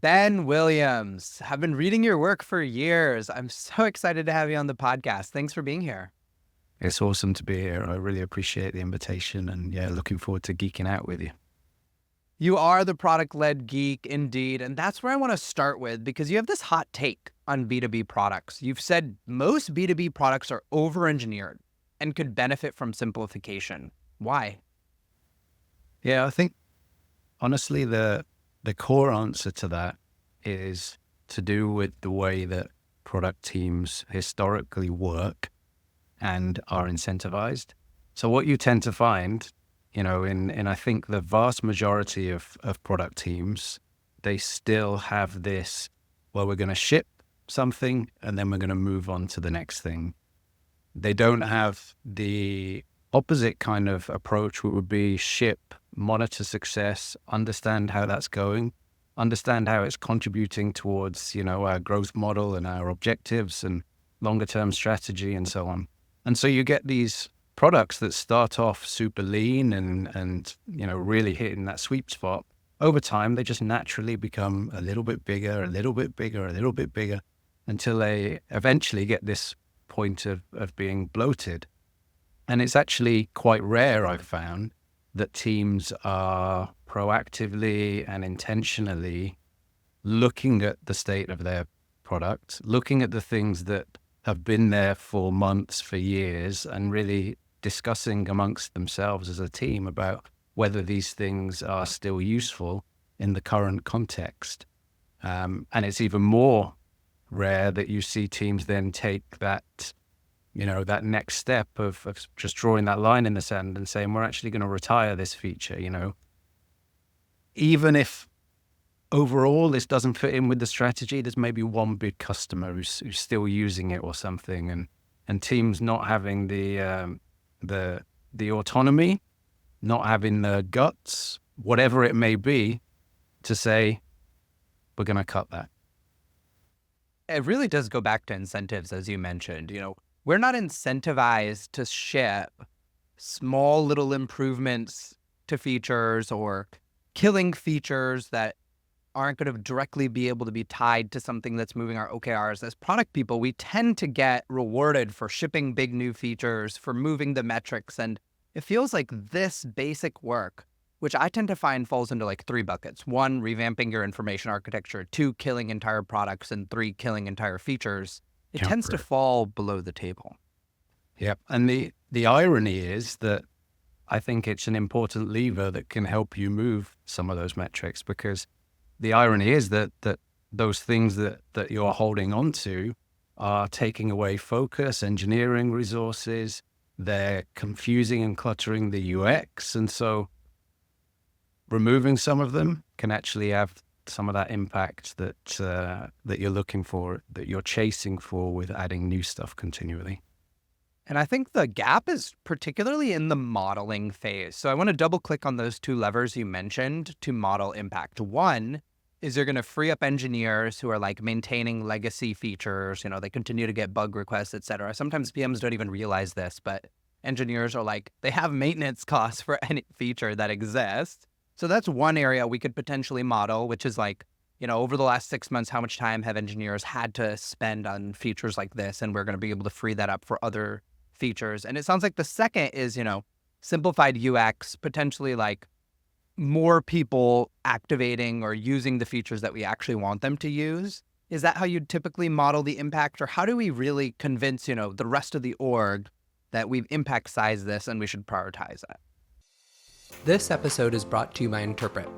Ben Williams, I've been reading your work for years. I'm so excited to have you on the podcast. Thanks for being here. It's awesome to be here. I really appreciate the invitation and looking forward to geeking out with you. You are the product-led geek indeed, and that's where I want to start with because you have this hot take on B2B products. You've said most B2B products are over-engineered and could benefit from simplification. Why? Yeah, I think honestly the core answer to that is to do with the way that product teams historically work and are incentivized. So what you tend to find, in I think the vast majority of product teams, they still have this, well, we're going to ship something and then we're going to move on to the next thing. They don't have the opposite kind of approach, which would be ship, monitor success, understand how that's going, understand how it's contributing towards, our growth model and our objectives and longer term strategy and so on. And so you get these products that start off super lean and really hitting that sweet spot. Over time, they just naturally become a little bit bigger, a little bit bigger, a little bit bigger, until they eventually get this point of being bloated. And it's actually quite rare, I've found, that teams are proactively and intentionally looking at the state of their product, looking at the things that have been there for months, for years, and really discussing amongst themselves as a team about whether these things are still useful in the current context. And it's even more rare that you see teams then take that, that next step of just drawing that line in the sand and saying, we're actually going to retire this feature, Even if overall this doesn't fit in with the strategy, there's maybe one big customer who's still using it or something, and teams not having the autonomy, not having the guts, whatever it may be, to say, we're going to cut that. It really does go back to incentives, as you mentioned. We're not incentivized to ship small little improvements to features or killing features that aren't going to directly be able to be tied to something that's moving our OKRs. As product people, we tend to get rewarded for shipping big new features, for moving the metrics. And it feels like this basic work, which I tend to find falls into like three buckets. One, revamping your information architecture. Two, killing entire products. And three, killing entire features. It tends to fall below the table. Yep. And the irony is that I think it's an important lever that can help you move some of those metrics, because the irony is that those things that you're holding on to are taking away focus, engineering resources. They're confusing and cluttering the UX. And so removing some of them can actually have some of that impact that you're looking for, that you're chasing for with adding new stuff continually. And I think the gap is particularly in the modeling phase. So I want to double click on those two levers you mentioned to model impact. One is you're going to free up engineers who are like maintaining legacy features. They continue to get bug requests, et cetera. Sometimes PMs don't even realize this, but engineers are like, they have maintenance costs for any feature that exists. So that's one area we could potentially model, which is like, over the last 6 months, how much time have engineers had to spend on features like this? And we're going to be able to free that up for other features. And it sounds like the second is, simplified UX, potentially like more people activating or using the features that we actually want them to use. Is that how you'd typically model the impact? Or how do we really convince, the rest of the org that we've impact sized this and we should prioritize it? This episode is brought to you by Interpret.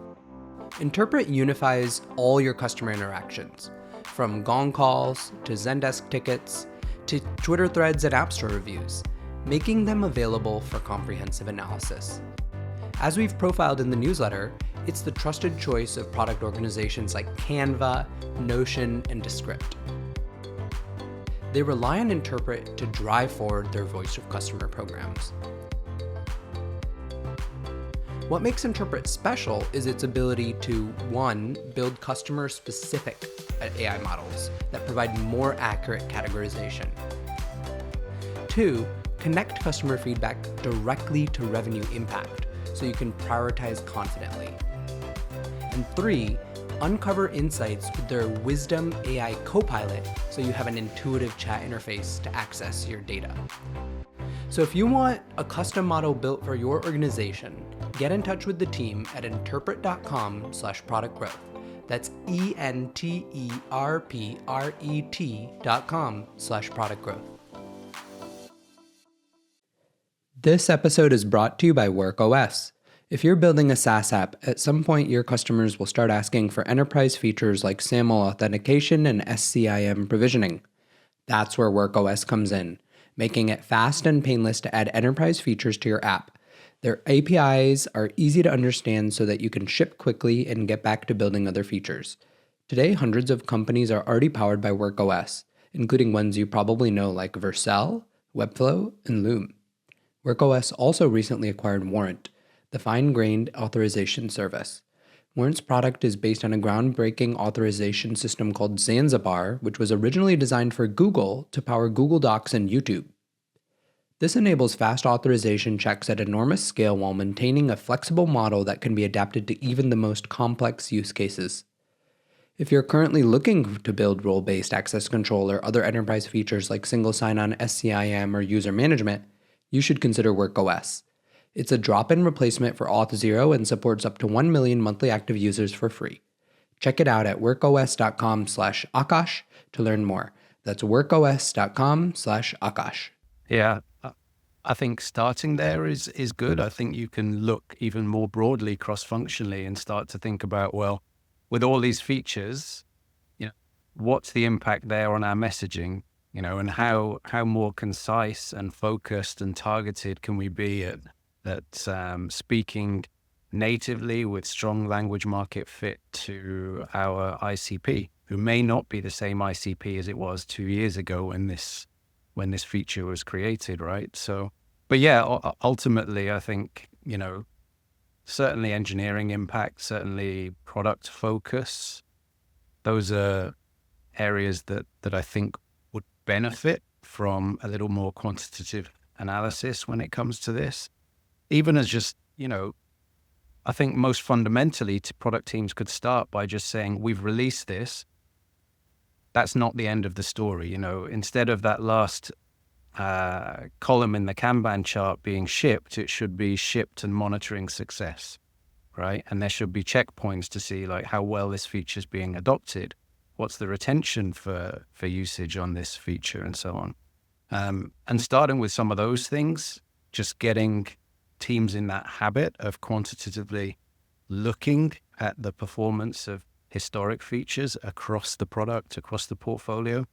Interpret unifies all your customer interactions, from Gong calls to Zendesk tickets to Twitter threads and App Store reviews, making them available for comprehensive analysis. As we've profiled in the newsletter, it's the trusted choice of product organizations like Canva, Notion, and Descript. They rely on Interpret to drive forward their voice of customer programs. What makes Interpret special is its ability to, one, build customer-specific AI models that provide more accurate categorization. Two, connect customer feedback directly to revenue impact so you can prioritize confidently. And three, uncover insights with their Wisdom AI Copilot so you have an intuitive chat interface to access your data. So if you want a custom model built for your organization, get in touch with the team at interpret.com/product-growth. That's ENTERPRET.com/product-growth. This episode is brought to you by WorkOS. If you're building a SaaS app, at some point your customers will start asking for enterprise features like SAML authentication and SCIM provisioning. That's where WorkOS comes in, making it fast and painless to add enterprise features to your app. Their APIs are easy to understand so that you can ship quickly and get back to building other features. Today, hundreds of companies are already powered by WorkOS, including ones you probably know like Vercel, Webflow, and Loom. WorkOS also recently acquired Warrant, the fine-grained authorization service. Warrant's product is based on a groundbreaking authorization system called Zanzibar, which was originally designed for Google to power Google Docs and YouTube. This enables fast authorization checks at enormous scale while maintaining a flexible model that can be adapted to even the most complex use cases. If you're currently looking to build role-based access control or other enterprise features like single sign-on SCIM or user management, you should consider WorkOS. It's a drop-in replacement for Auth0 and supports up to 1 million monthly active users for free. Check it out at workos.com/Aakash to learn more. That's workos.com/Aakash. Yeah, I think starting there is good. I think you can look even more broadly cross-functionally and start to think about, well, with all these features, what's the impact there on our messaging, and how more concise and focused and targeted can we be at speaking natively with strong language market fit to our ICP, who may not be the same ICP as it was 2 years ago when this feature was created, right? So, but yeah, ultimately, I think, certainly engineering impact, certainly product focus, those are areas that I think would benefit from a little more quantitative analysis when it comes to this. Even as just, I think most fundamentally, product teams could start by just saying, we've released this. That's not the end of the story. Instead of that last column in the Kanban chart being shipped, it should be shipped and monitoring success, right? And there should be checkpoints to see like how well this feature is being adopted. What's the retention for usage on this feature and so on. And starting with some of those things, just getting teams in that habit of quantitatively looking at the performance of historic features across the product, across the portfolio,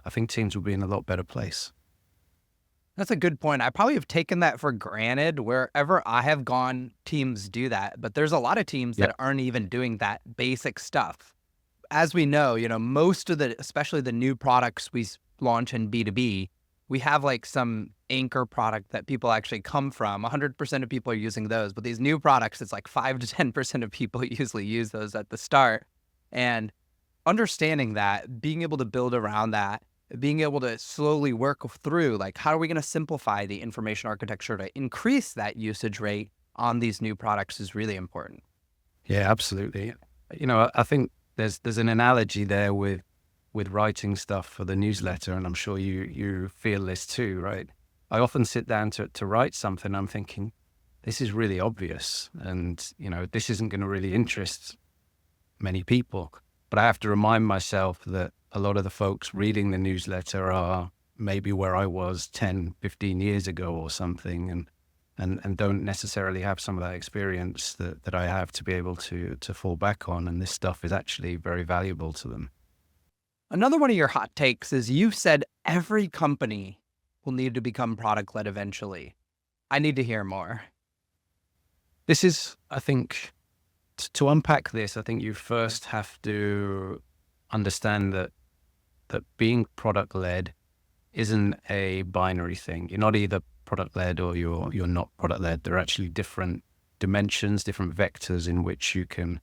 I think teams will be in a lot better place. That's a good point. I probably have taken that for granted. Wherever I have gone, teams do that. But there's a lot of teams that aren't even doing that basic stuff. As we know, most of especially the new products we launch in B2B, we have like some anchor product that people actually come from. 100% of people are using those. But these new products, it's like 5 to 10% of people usually use those at the start. And understanding that, being able to build around that, being able to slowly work through, like, how are we going to simplify the information architecture to increase that usage rate on these new products is really important. Yeah, absolutely. I think there's an analogy there with writing stuff for the newsletter, and I'm sure you feel this too, right? I often sit down to write something, I'm thinking, this is really obvious, and this isn't going to really interest many people. But I have to remind myself that a lot of the folks reading the newsletter are maybe where I was 10, 15 years ago or something, and don't necessarily have some of that experience that I have to be able to fall back on. And this stuff is actually very valuable to them. Another one of your hot takes is you've said every company will need to become product-led eventually. I need to hear more. This is, I think, to unpack this, I think you first have to understand that being product-led isn't a binary thing. You're not either product-led or you're not product-led. There are actually different dimensions, different vectors in which you can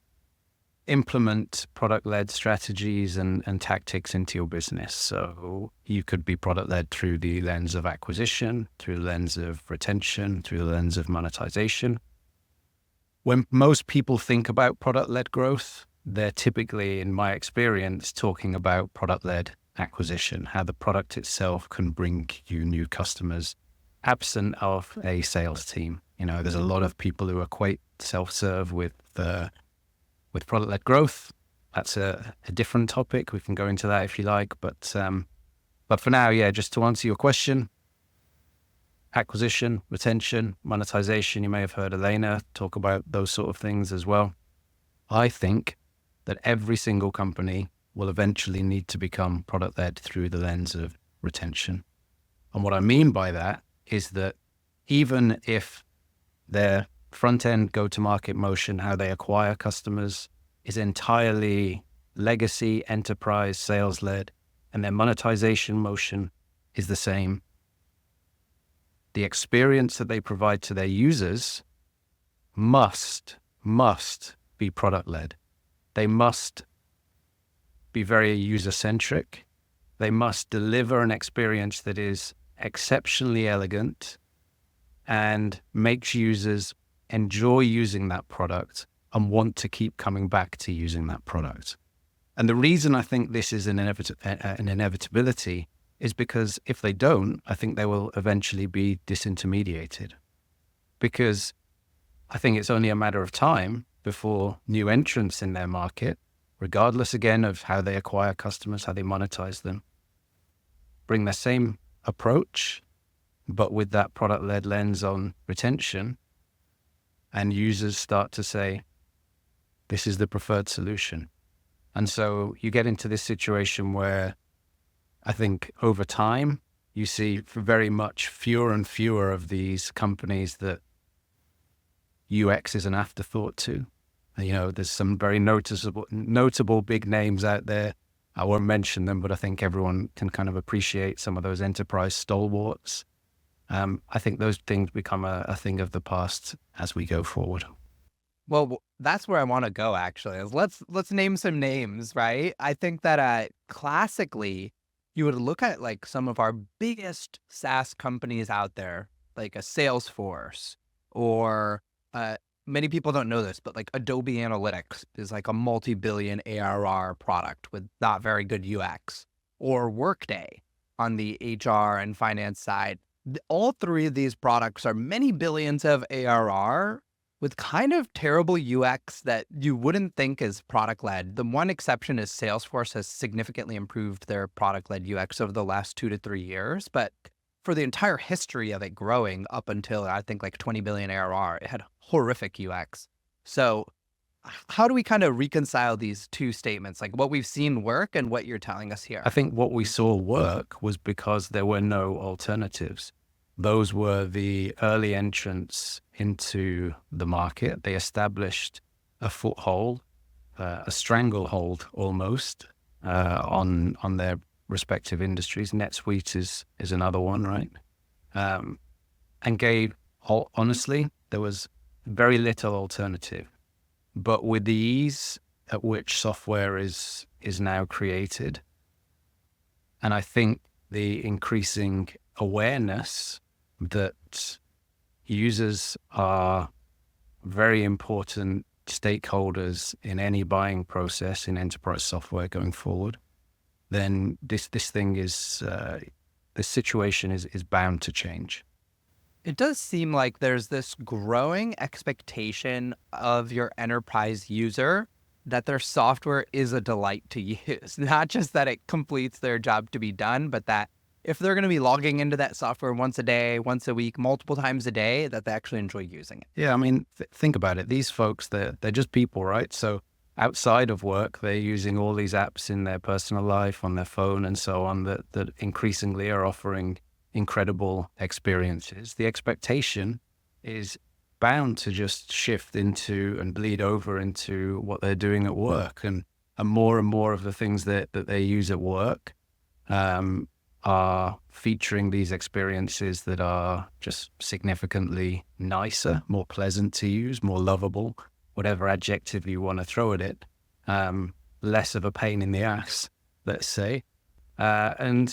implement product-led strategies and tactics into your business. So you could be product-led through the lens of acquisition, through the lens of retention, through the lens of monetization. When most people think about product-led growth, they're typically, in my experience, talking about product-led acquisition, how the product itself can bring you new customers, absent of a sales team. There's a lot of people who equate self-serve with product-led growth. That's a different topic. We can go into that if you like, but for now, yeah, just to answer your question, acquisition, retention, monetization. You may have heard Elena talk about those sort of things as well. I think that every single company will eventually need to become product-led through the lens of retention. And what I mean by that is that even if their front-end go-to-market motion, how they acquire customers, is entirely legacy, enterprise, sales-led, and their monetization motion is the same, the experience that they provide to their users must be product-led. They must be very user-centric. They must deliver an experience that is exceptionally elegant and makes users enjoy using that product and want to keep coming back to using that product. And the reason I think this is an inevitability is because if they don't, I think they will eventually be disintermediated. Because I think it's only a matter of time before new entrants in their market, regardless again of how they acquire customers, how they monetize them, bring the same approach, but with that product-led lens on retention, and users start to say, this is the preferred solution. And so you get into this situation where I think over time, you see very much fewer and fewer of these companies that UX is an afterthought to. There's some very notable big names out there. I won't mention them, but I think everyone can kind of appreciate some of those enterprise stalwarts. I think those things become a thing of the past as we go forward. Well, that's where I want to go, actually. Let's name some names, right? I think that classically, you would look at like some of our biggest SaaS companies out there, like a Salesforce, or many people don't know this, but like Adobe Analytics is like a multi-billion ARR product with not very good UX, or Workday on the HR and finance side. All three of these products are many billions of ARR with kind of terrible UX that you wouldn't think is product-led. The one exception is Salesforce has significantly improved their product-led UX over the last 2 to 3 years. But for the entire history of it growing up until, I think, like 20 billion ARR, it had horrific UX. So how do we kind of reconcile these two statements, like what we've seen work and what you're telling us here? I think what we saw work was because there were no alternatives. Those were the early entrants into the market. They established a foothold, a stranglehold almost, on their respective industries. NetSuite is another one, right? And honestly, there was very little alternative. But with the ease at which software is now created, and I think the increasing awareness that users are very important stakeholders in any buying process in enterprise software going forward, then this situation is bound to change. It does seem like there's this growing expectation of your enterprise user that their software is a delight to use. Not just that it completes their job to be done, but that if they're going to be logging into that software once a day, once a week, multiple times a day, that they actually enjoy using it. Yeah, I mean, think about it. These folks, they're just people, right? So outside of work, they're using all these apps in their personal life, on their phone and so on, that increasingly are offering incredible experiences. The expectation is bound to just shift into and bleed over into what they're doing at work. And more of the things that they use at work are featuring these experiences that are just significantly nicer, more pleasant to use, more lovable, whatever adjective you want to throw at it, less of a pain in the ass, let's say. And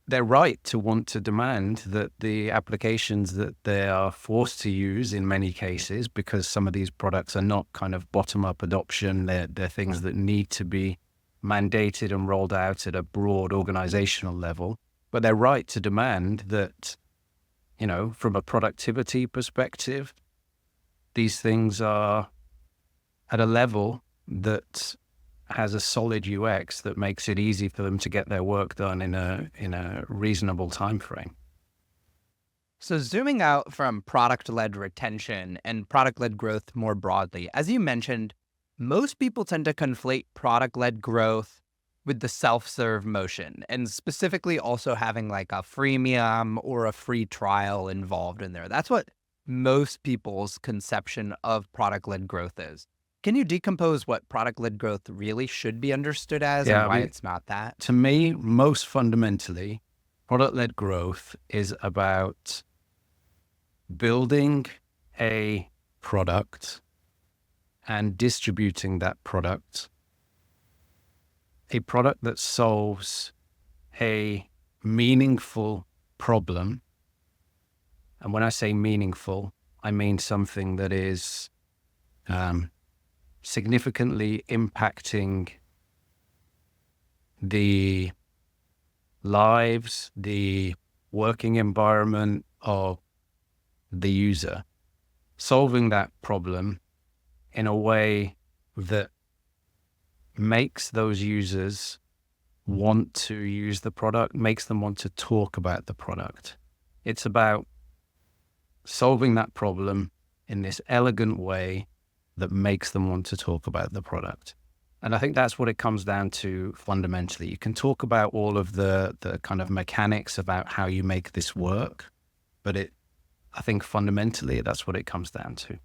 they're right to want to demand that the applications that they are forced to use in many cases, because some of these products are not kind of bottom-up adoption, they're things that need to be mandated and rolled out at a broad organizational level. But they're right to demand that, from a productivity perspective, these things are at a level that has a solid UX that makes it easy for them to get their work done in a reasonable time frame. So zooming out from product-led retention and product-led growth more broadly, as you mentioned, most people tend to conflate product-led growth with the self-serve motion, and specifically also having like a freemium or a free trial involved in there. That's what most people's conception of product-led growth is. Can you decompose what product-led growth really should be understood as and Yeah, I why mean, it's not that? to me, most fundamentally, product-led growth is about building a product and distributing that product, a product that solves a meaningful problem. And when I say meaningful, I mean something that is significantly impacting the lives, the working environment of the user, solving that problem in a way that makes those users want to use the product, makes them want to talk about the product. It's about solving that problem in this elegant way that makes them want to talk about the product. And I think that's what it comes down to fundamentally. You can talk about all of the kind of mechanics about how you make this work, but I think fundamentally that's what it comes down to.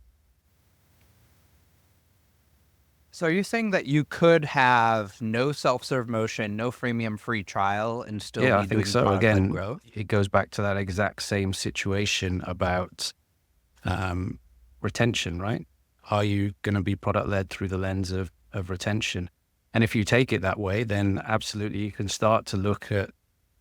So are you saying that you could have no self-serve motion, no freemium free trial, and still Yeah, I be think doing so. product-led Again, growth? it goes back to that exact same situation about retention, right? Are you going to be product led through the lens of retention? And if you take it that way, then absolutely you can start to look at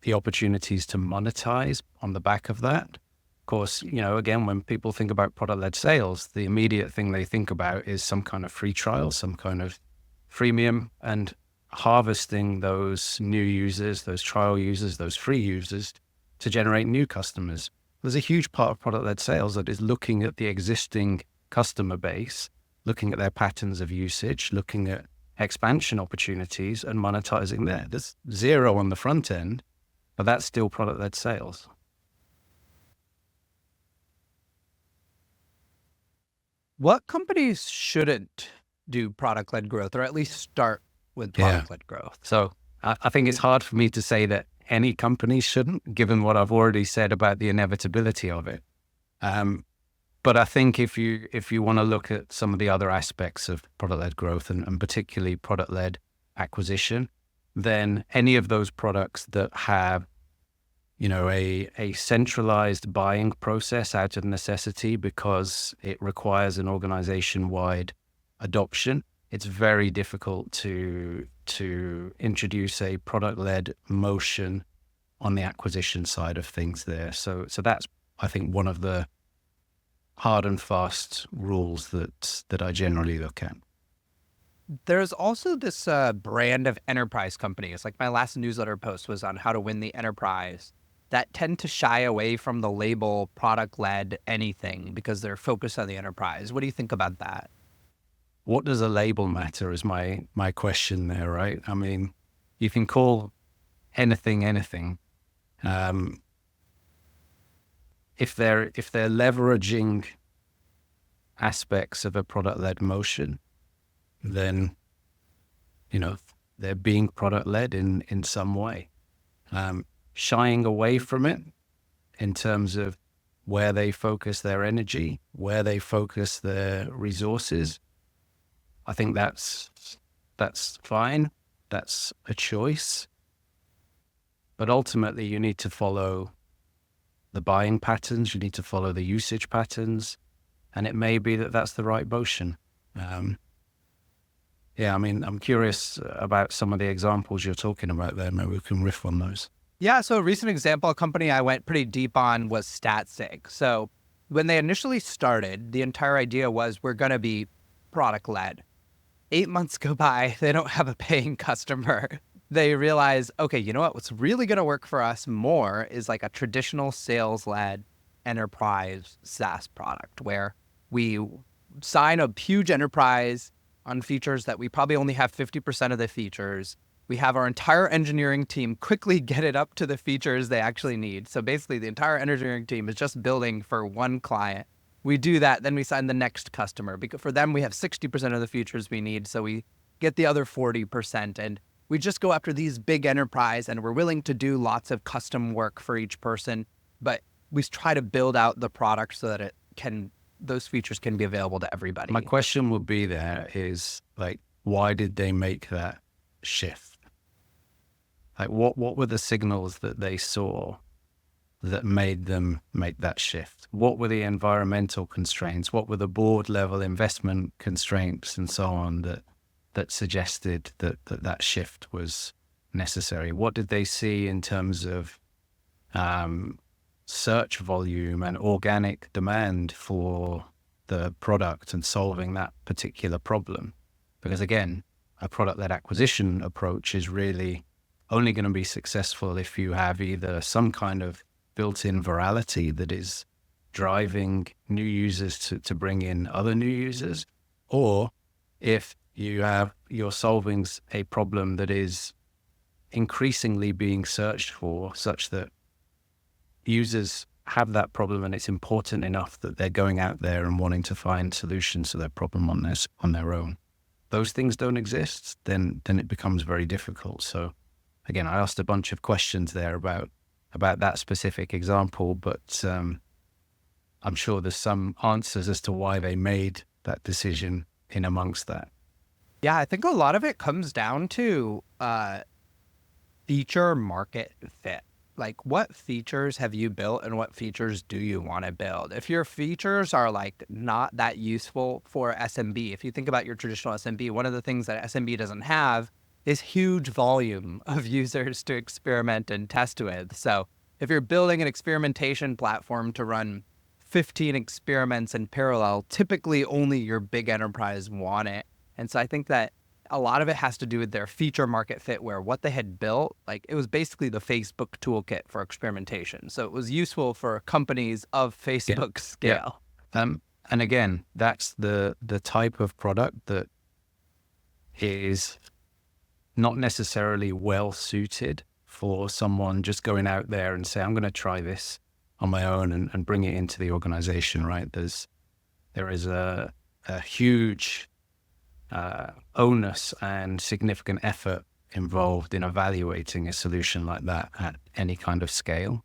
the opportunities to monetize on the back of that. Of course, again, when people think about product led sales, the immediate thing they think about is some kind of free trial, some kind of freemium, and harvesting those new users, those trial users, those free users to generate new customers. There's a huge part of product led sales that is looking at the existing customer base, looking at their patterns of usage, looking at expansion opportunities and monetizing there. There's zero on the front end, but that's still product-led sales. What companies shouldn't do product-led growth, or at least start with Yeah. product-led growth? So I think it's hard for me to say that any company shouldn't, given what I've already said about the inevitability of it. But I think if you want to look at some of the other aspects of product-led growth and particularly product-led acquisition, then any of those products that have, a centralized buying process out of necessity because it requires an organization-wide adoption, it's very difficult to introduce a product-led motion on the acquisition side of things there. So that's, I think, one of the hard and fast rules that I generally look at. There's also this brand of enterprise companies, like my last newsletter post was on how to win the enterprise, that tend to shy away from the label product-led anything because they're focused on the enterprise. What do you think about that? What does a label matter is my question there, right? I mean, you can call anything. If they're leveraging aspects of a product-led motion, then they're being product-led in some way. Shying away from it in terms of where they focus their energy, where they focus their resources, I think that's fine. That's a choice. But ultimately, you need to follow the buying patterns, you need to follow the usage patterns, and it may be that that's the right motion. I'm curious about some of the examples you're talking about there. Maybe we can riff on those. Yeah, so a recent example, a company I went pretty deep on was StatSig. So when they initially started, the entire idea was we're going to be product led. 8 months go by, they don't have a paying customer. They realize, okay, you know what? What's really going to work for us more is like a traditional sales led enterprise SaaS product where we sign a huge enterprise on features that we probably only have 50% of the features. We have our entire engineering team quickly get it up to the features they actually need. So basically, the entire engineering team is just building for one client. We do that, then we sign the next customer because for them, we have 60% of the features we need. So we get the other 40%. And we just go after these big enterprise and we're willing to do lots of custom work for each person. But we try to build out the product so that those features can be available to everybody. My question would be there is like, why did they make that shift? Like what were the signals that they saw that made them make that shift? What were the environmental constraints? What were the board level investment constraints and so on that suggested that shift was necessary? What did they see in terms of search volume and organic demand for the product and solving that particular problem? Because again, a product-led acquisition approach is really only going to be successful if you have either some kind of built-in virality that is driving new users to bring in other new users, or if you're solving a problem that is increasingly being searched for such that users have that problem and it's important enough that they're going out there and wanting to find solutions to their problem on their own. Those things don't exist, then it becomes very difficult. So again, I asked a bunch of questions there about that specific example, but I'm sure there's some answers as to why they made that decision in amongst that. Yeah, I think a lot of it comes down to feature market fit. Like, what features have you built and what features do you want to build? If your features are like not that useful for SMB, if you think about your traditional SMB, one of the things that SMB doesn't have is huge volume of users to experiment and test with. So if you're building an experimentation platform to run 15 experiments in parallel, typically only your big enterprise want it. And so I think that a lot of it has to do with their feature market fit, where what they had built, like it was basically the Facebook toolkit for experimentation. So it was useful for companies of Facebook scale. Yeah. And again, that's the type of product that is not necessarily well suited for someone just going out there and say, I'm going to try this on my own and bring it into the organization, right? There is a huge onus and significant effort involved in evaluating a solution like that at any kind of scale.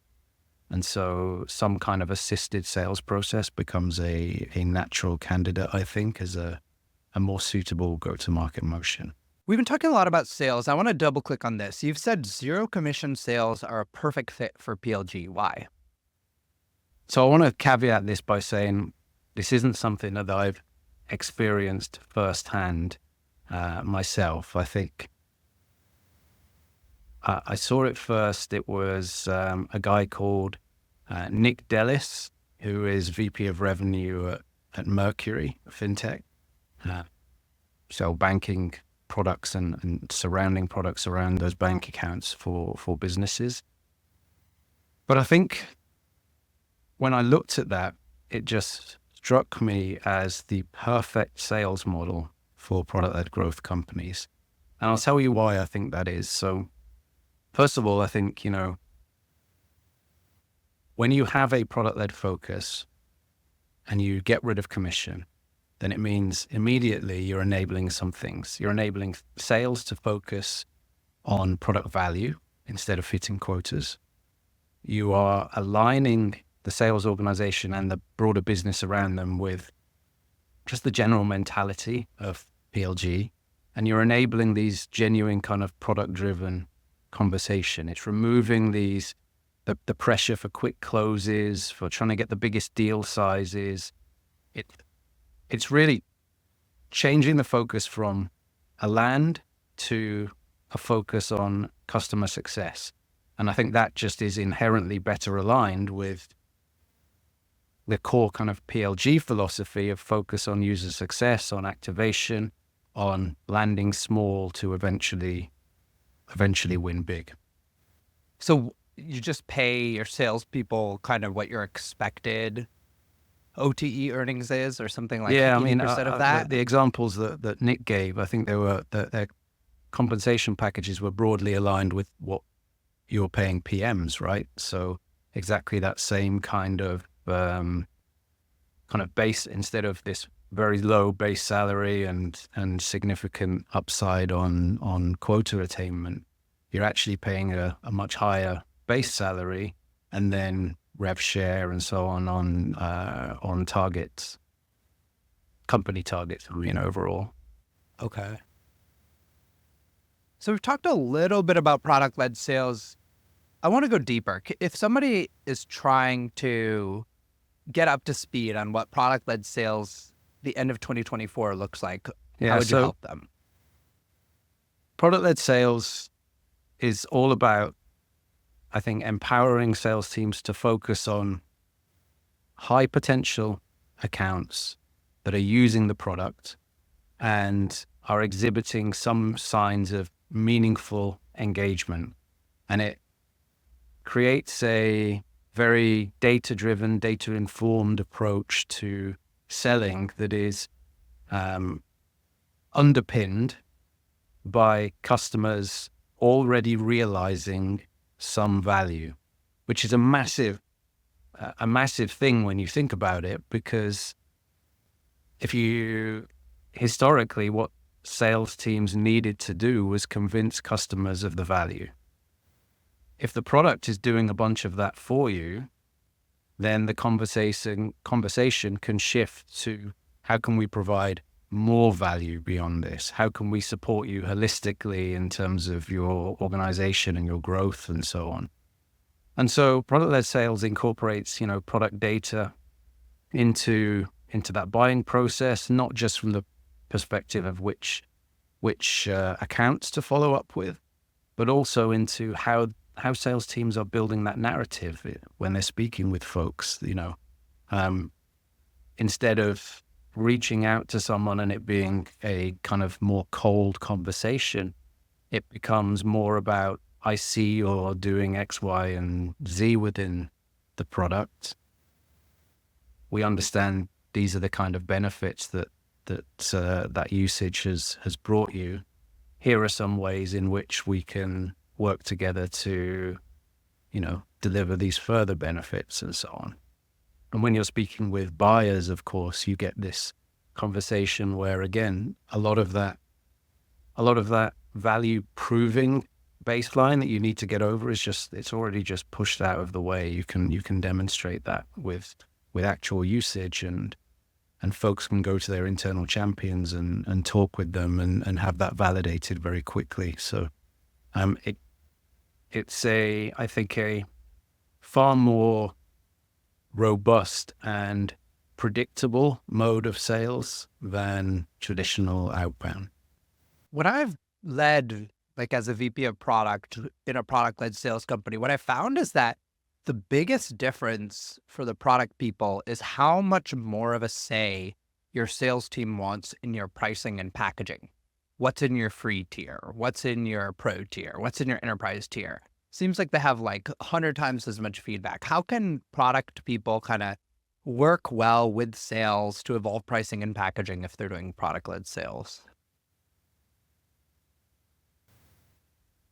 And so some kind of assisted sales process becomes a natural candidate, I think, as a more suitable go-to-market motion. We've been talking a lot about sales. I want to double click on this. You've said zero commission sales are a perfect fit for PLG. Why? So I want to caveat this by saying this isn't something that I've experienced firsthand myself. I think I saw it first. It was a guy called Nick Dellis, who is VP of Revenue at Mercury FinTech, sell banking products and surrounding products around those bank accounts for businesses. But I think when I looked at that, it just struck me as the perfect sales model for product-led growth companies. And I'll tell you why I think that is. So first of all, I think, when you have a product-led focus and you get rid of commission, then it means immediately you're enabling some things. You're enabling sales to focus on product value instead of hitting quotas. You are aligning the sales organization and the broader business around them with just the general mentality of PLG. And you're enabling these genuine kind of product-driven conversation. It's removing the pressure for quick closes, for trying to get the biggest deal sizes. It's really changing the focus from a land to a focus on customer success. And I think that just is inherently better aligned with the core kind of PLG philosophy of focus on user success, on activation, on landing small to eventually win big. So you just pay your salespeople kind of what your expected OTE earnings is, or something like Yeah, I mean, 80% of that? the examples that Nick gave, I think their compensation packages were broadly aligned with what you're paying PMs, right? So exactly that same kind of base, instead of this very low base salary and significant upside on quota attainment, you're actually paying a much higher base salary and then rev share and so on targets, company targets, overall. Okay. So we've talked a little bit about product-led sales. I want to go deeper. If somebody is trying to get up to speed on what product-led sales the end of 2024 looks like, how would you help them? Product-led sales is all about, I think, empowering sales teams to focus on high potential accounts that are using the product and are exhibiting some signs of meaningful engagement. And it creates a very data-driven, data-informed approach to selling that is underpinned by customers already realizing some value, which is a massive thing when you think about it, because historically, what sales teams needed to do was convince customers of the value. If the product is doing a bunch of that for you, then the conversation can shift to, how can we provide more value beyond this? How can we support you holistically in terms of your organization and your growth and so on? And so product-led sales incorporates, product data into that buying process, not just from the perspective of which accounts to follow up with, but also into how sales teams are building that narrative when they're speaking with folks. Instead of reaching out to someone and it being a kind of more cold conversation, it becomes more about, I see you're doing X, Y, and Z within the product. We understand these are the kind of benefits that usage has brought you. Here are some ways in which we can work together to, deliver these further benefits and so on. And when you're speaking with buyers, of course, you get this conversation where, again, a lot of that value proving baseline that you need to get over it's already just pushed out of the way. You can demonstrate that with actual usage, and folks can go to their internal champions and talk with them and have that validated very quickly. So it's I think a far more robust and predictable mode of sales than traditional outbound. When I've led, like as a VP of product in a product-led sales company, what I found is that the biggest difference for the product people is how much more of a say your sales team wants in your pricing and packaging. What's in your free tier? What's in your pro tier? What's in your enterprise tier? Seems like they have like 100 times as much feedback. How can product people kind of work well with sales to evolve pricing and packaging if they're doing product-led sales?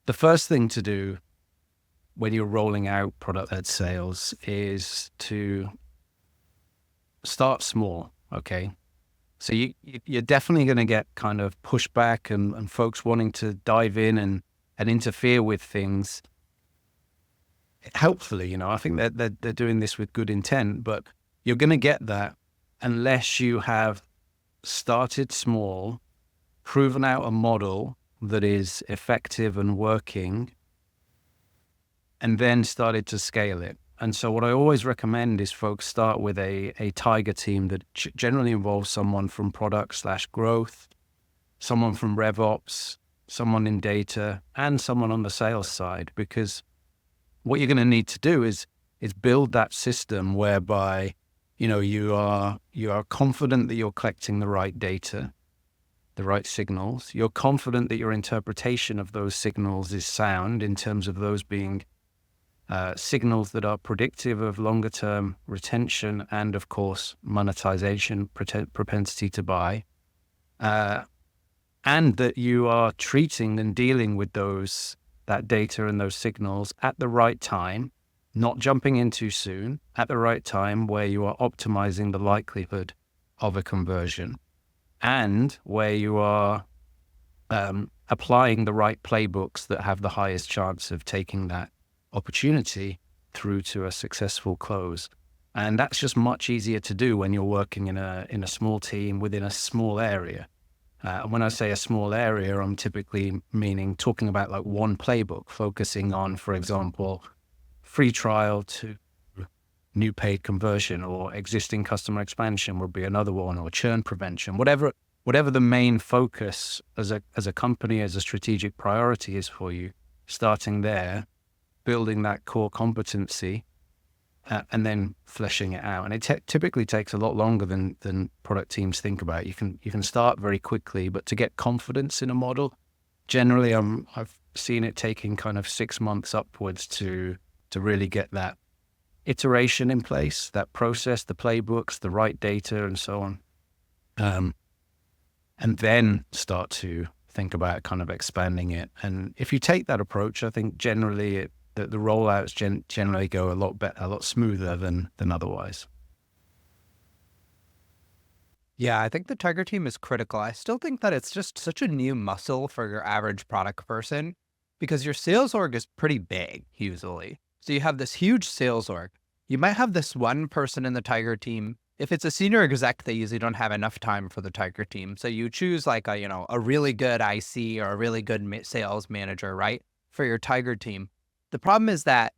The first thing to do when you're rolling out product-led sales is to start small, okay? So you're definitely going to get kind of pushback and folks wanting to dive in and interfere with things. Helpfully, I think that they're doing this with good intent, but you're going to get that unless you have started small, proven out a model that is effective and working, and then started to scale it. And so what I always recommend is folks start with a tiger team that generally involves someone from product/growth, someone from RevOps, someone in data, and someone on the sales side, because what you're going to need to do is build that system whereby, you are confident that you're collecting the right data, the right signals. You're confident that your interpretation of those signals is sound in terms of those being signals that are predictive of longer term retention and, of course, monetization, propensity to buy. And that you are treating and dealing with that data and those signals at the right time, not jumping in too soon, at the right time where you are optimizing the likelihood of a conversion, and where you are applying the right playbooks that have the highest chance of taking that opportunity through to a successful close. And that's just much easier to do when you're working in a small team within a small area. And when I say a small area, I'm typically talking about like one playbook, focusing on, for example, free trial to new paid conversion, or existing customer expansion would be another one, or churn prevention, whatever the main focus as a company, as a strategic priority is for you, starting there, building that core competency, and then fleshing it out. And it typically takes a lot longer than product teams think about. You can start very quickly, but to get confidence in a model, generally I've seen it taking kind of 6 months upwards to really get that iteration in place, that process, the playbooks, the right data, and so on. And then start to think about kind of expanding it. And if you take that approach, I think generally the rollouts generally go a lot smoother than otherwise. Yeah, I think the Tiger team is critical. I still think that it's just such a new muscle for your average product person, because your sales org is pretty big usually. So you have this huge sales org. You might have this one person in the Tiger team. If it's a senior exec, they usually don't have enough time for the Tiger team. So you choose like a really good IC or a really good sales manager, right, for your Tiger team. The problem is that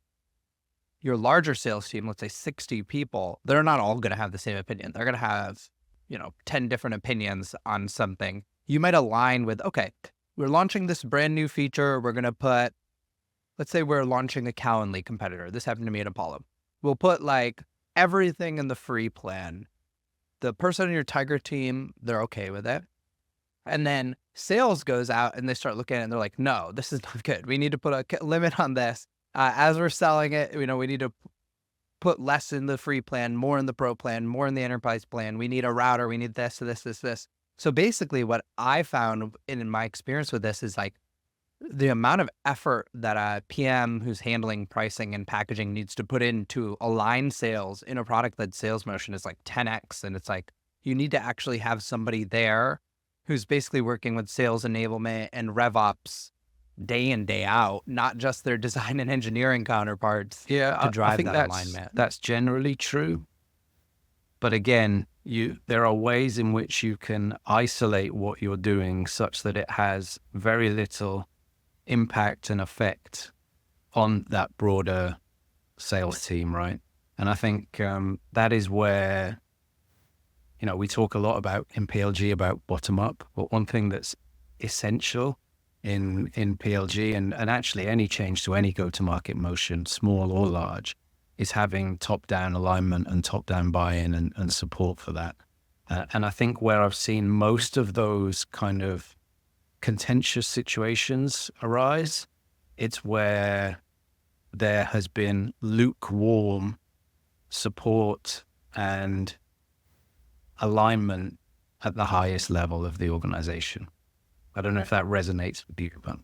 your larger sales team, let's say 60 people, they're not all going to have the same opinion. They're going to have, 10 different opinions on something. You might align with, okay, we're launching this brand new feature. We're going to put, let's say we're launching a Calendly competitor. This happened to me at Apollo. We'll put like everything in the free plan. The person on your Tiger team, they're okay with it. And then sales goes out and they start looking at it and they're like, no, this is not good. We need to put a limit on this. As we're selling it, we need to put less in the free plan, more in the pro plan, more in the enterprise plan. We need a router. We need this. So basically what I found in my experience with this is like the amount of effort that a PM who's handling pricing and packaging needs to put in to align sales in a product-led sales motion is like 10x. And it's like, you need to actually have somebody there who's basically working with sales enablement and RevOps day in, day out, not just their design and engineering counterparts to drive I think that alignment. That's generally true. But again, there are ways in which you can isolate what you're doing such that it has very little impact and effect on that broader sales team, right? And I think that is where, we talk a lot about in PLG about bottom up, but one thing that's essential in PLG and actually any change to any go-to-market motion, small or large, is having top-down alignment and top-down buy-in and support for that. And I think where I've seen most of those kind of contentious situations arise, it's where there has been lukewarm support and alignment at the highest level of the organization. I don't know if that resonates with you, but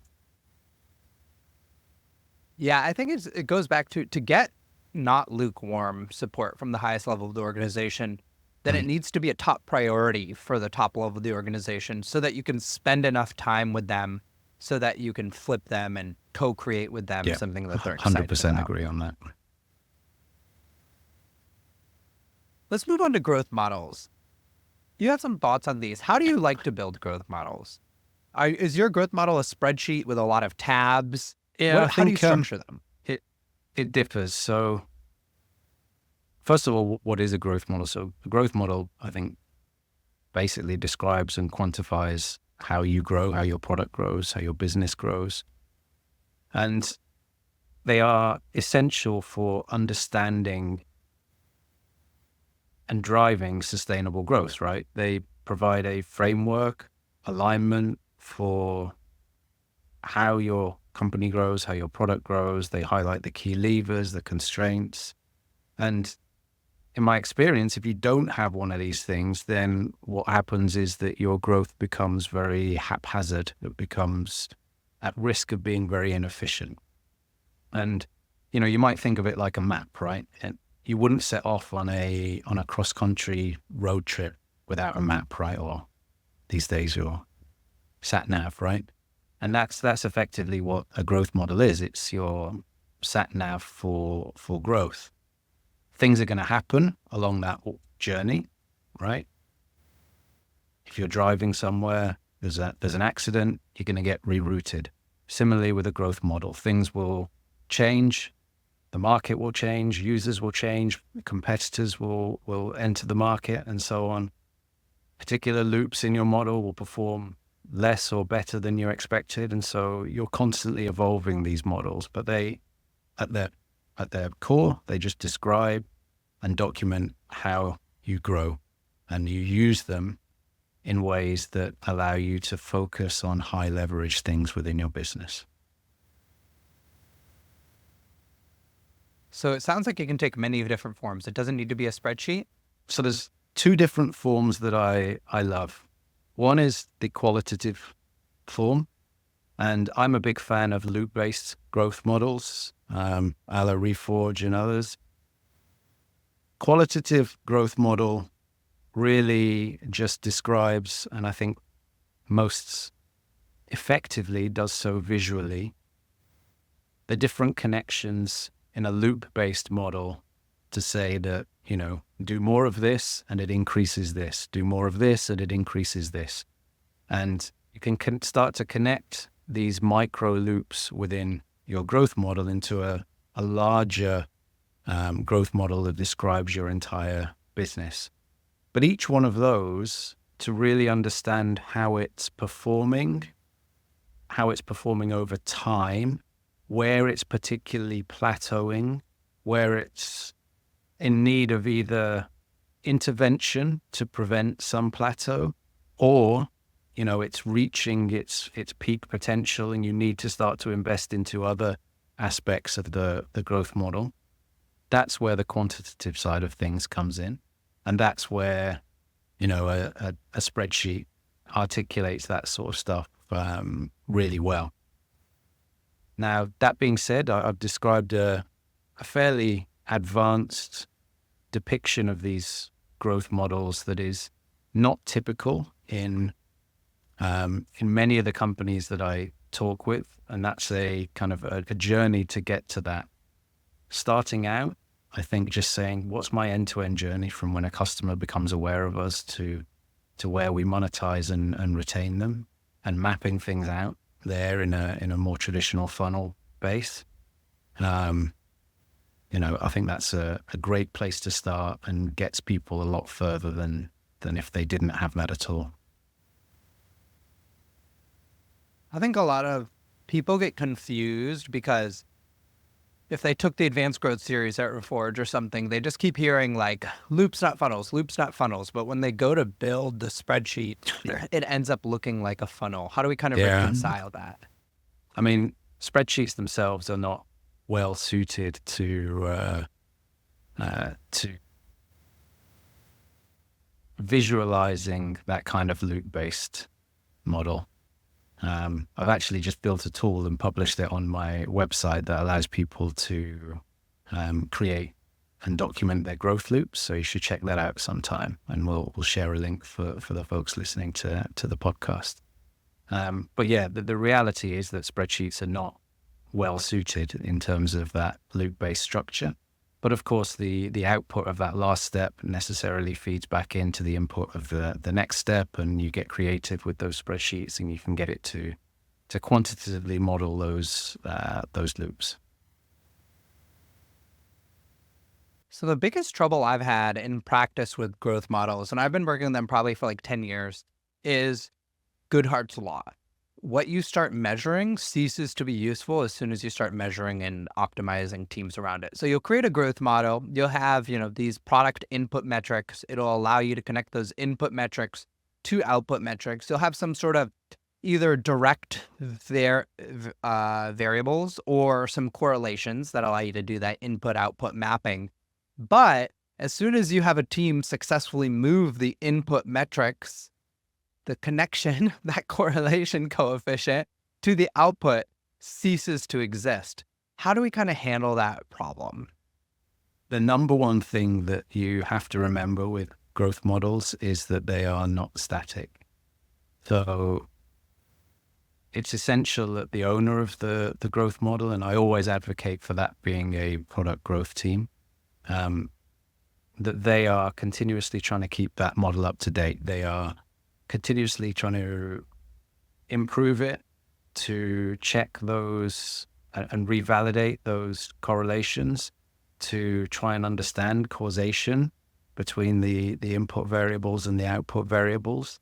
Yeah, I think it goes back to get not lukewarm support from the highest level of the organization, then it needs to be a top priority for the top level of the organization so that you can spend enough time with them so that you can flip them and co-create with them something that they're excited 100% about. agree on that. Let's move on to growth models. You have some thoughts on these. How do you like to build growth models? Is your growth model a spreadsheet with a lot of tabs? Yeah, How do you structure them? It differs. So first of all, what is a growth model? So a growth model, I think, basically describes and quantifies how you grow, how your product grows, how your business grows. And they are essential for understanding and driving sustainable growth, right? They provide a framework, alignment for how your company grows, how your product grows. They highlight the key levers, the constraints. And in my experience, if you don't have one of these things, then what happens is that your growth becomes very haphazard. It becomes at risk of being very inefficient. And, you might think of it like a map, right? And you wouldn't set off on a cross-country road trip without a map, right? Or these days your sat nav, right? And that's effectively what a growth model is. It's your sat nav for growth. Things are going to happen along that journey, right? If you're driving somewhere, there's an accident, you're going to get rerouted. Similarly with a growth model, things will change, the market will change, users will change, competitors will enter the market, and so on. Particular loops in your model will perform less or better than you expected, and so you're constantly evolving these models. But they, at their core, they just describe and document how you grow, and you use them in ways that allow you to focus on high leverage things within your business. So it sounds like it can take many different forms. It doesn't need to be a spreadsheet. So there's two different forms that I love. One is the qualitative form, and I'm a big fan of loop-based growth models, a la Reforge and others. Qualitative growth model really just describes, and I think most effectively does so visually, the different connections in a loop-based model to say that, do more of this and it increases this, do more of this and it increases this. And you can start to connect these micro loops within your growth model into a larger growth model that describes your entire business. But each one of those, to really understand how it's performing over time, where it's particularly plateauing, where it's in need of either intervention to prevent some plateau, or, it's reaching its peak potential and you need to start to invest into other aspects of the growth model. That's where the quantitative side of things comes in. And that's where, a spreadsheet articulates that sort of stuff really well. Now, that being said, I've described a fairly advanced depiction of these growth models that is not typical in many of the companies that I talk with. And that's a kind of a journey to get to that. Starting out, I think just saying, what's my end-to-end journey from when a customer becomes aware of us to where we monetize and retain them, and mapping things out there in a more traditional funnel base. I think that's a great place to start and gets people a lot further than if they didn't have that at all. I think a lot of people get confused because if they took the advanced growth series at Reforge or something, they just keep hearing like loops, not funnels, loops, not funnels. But when they go to build the spreadsheet, it ends up looking like a funnel. How do we kind of reconcile that? I mean, spreadsheets themselves are not well suited to visualizing that kind of loop-based model. I've actually just built a tool and published it on my website that allows people to create and document their growth loops. So you should check that out sometime, and we'll share a link for the folks listening to the podcast. But yeah, the reality is that spreadsheets are not well suited in terms of that loop-based structure. But of course, the output of that last step necessarily feeds back into the input of the next step, and you get creative with those spreadsheets, and you can get it to quantitatively model those loops. So the biggest trouble I've had in practice with growth models, and I've been working on them probably for like 10 years, is Goodhart's Law, what you start measuring ceases to be useful as soon as you start measuring and optimizing teams around it. So you'll create a growth model. You'll have, these product input metrics. It'll allow you to connect those input metrics to output metrics. You'll have some sort of either direct variables or some correlations that allow you to do that input-output mapping. But as soon as you have a team successfully move the input metrics, the connection, that correlation coefficient to the output ceases to exist. How do we kind of handle that problem? The number one thing that you have to remember with growth models is that they are not static. So it's essential that the owner of the growth model, and I always advocate for that being a product growth team, that they are continuously trying to keep that model up to date. They are continuously trying to improve it, to check those and revalidate those correlations, to try and understand causation between the input variables and the output variables.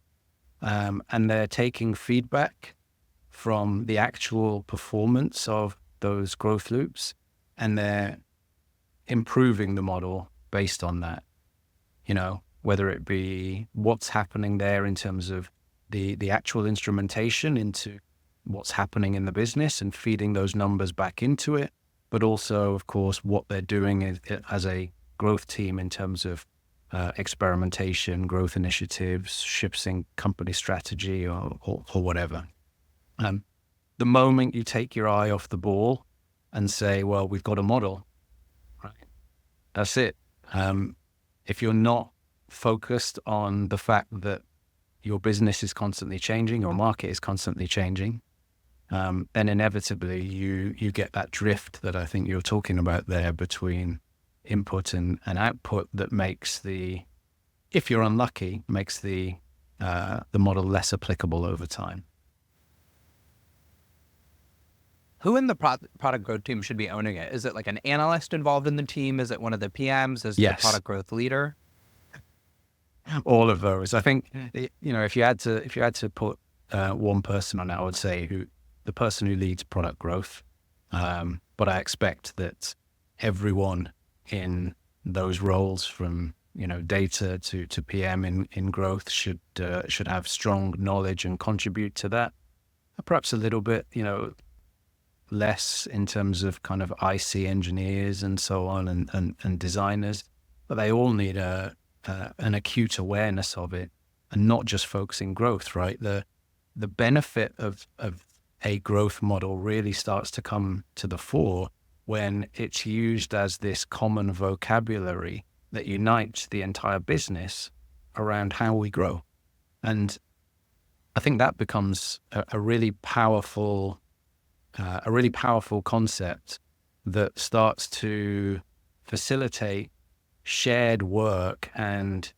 And they're taking feedback from the actual performance of those growth loops, and they're improving the model based on that. Whether it be what's happening there in terms of the actual instrumentation into what's happening in the business and feeding those numbers back into it, but also, of course, what they're doing as a growth team in terms of experimentation, growth initiatives, shifting company strategy or whatever. The moment you take your eye off the ball and say, well, we've got a model, right? That's it. If you're not focused on the fact that your business is constantly changing, your market is constantly changing, then inevitably you get that drift that I think you're talking about there between input and output that makes if you're unlucky, makes the model less applicable over time. Who in the product growth team should be owning it? Is it like an analyst involved in the team? Is it one of the PMs? Is Yes. the product growth leader? All of those. I think, if you had to put one person on it, I would say the person who leads product growth. But I expect that everyone in those roles, from data to PM in growth, should have strong knowledge and contribute to that. Perhaps a little bit, less in terms of kind of IC engineers and so on and designers, but they all need an acute awareness of it and not just focusing growth, right? The benefit of a growth model really starts to come to the fore when it's used as this common vocabulary that unites the entire business around how we grow. And I think that becomes a really powerful concept that starts to facilitate shared work and,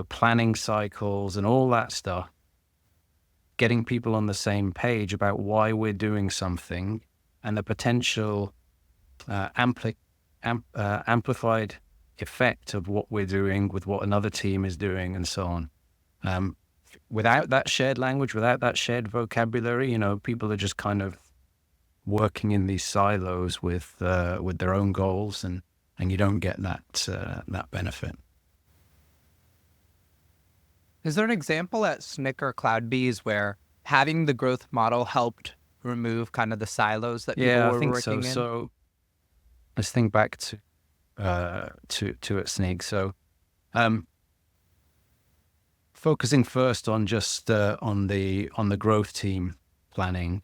planning cycles and all that stuff, getting people on the same page about why we're doing something and the potential amplified effect of what we're doing with what another team is doing and so on. Without that shared language, without that shared vocabulary, people are just kind of working in these silos with their own goals, and you don't get that benefit. Is there an example at Snick or CloudBees where having the growth model helped remove kind of the silos that people were working in? So let's think back to at Snick. So focusing first on just on the growth team planning.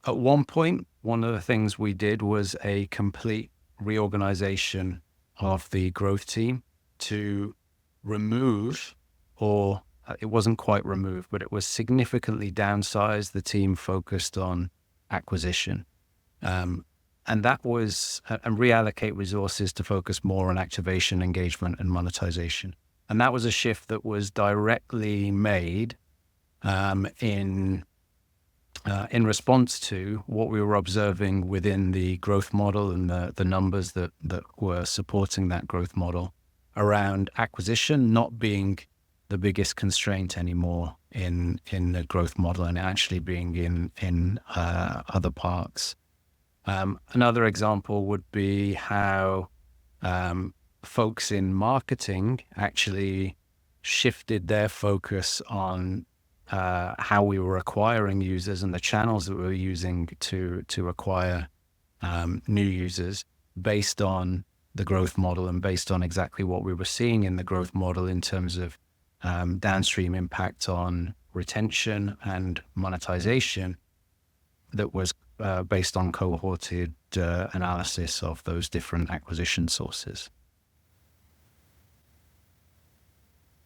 At one point, one of the things we did was a complete reorganization of the growth team to remove, or it wasn't quite remove, but it was significantly downsized the team focused on acquisition. And that was, and reallocate resources to focus more on activation, engagement, and monetization. And that was a shift that was directly made in response to what we were observing within the growth model and the numbers that were supporting that growth model around acquisition not being the biggest constraint anymore in the growth model and actually being in other parts. Another example would be how folks in marketing actually shifted their focus on how we were acquiring users and the channels that we were using to acquire new users based on the growth model and based on exactly what we were seeing in the growth model in terms of downstream impact on retention and monetization that was based on cohorted analysis of those different acquisition sources.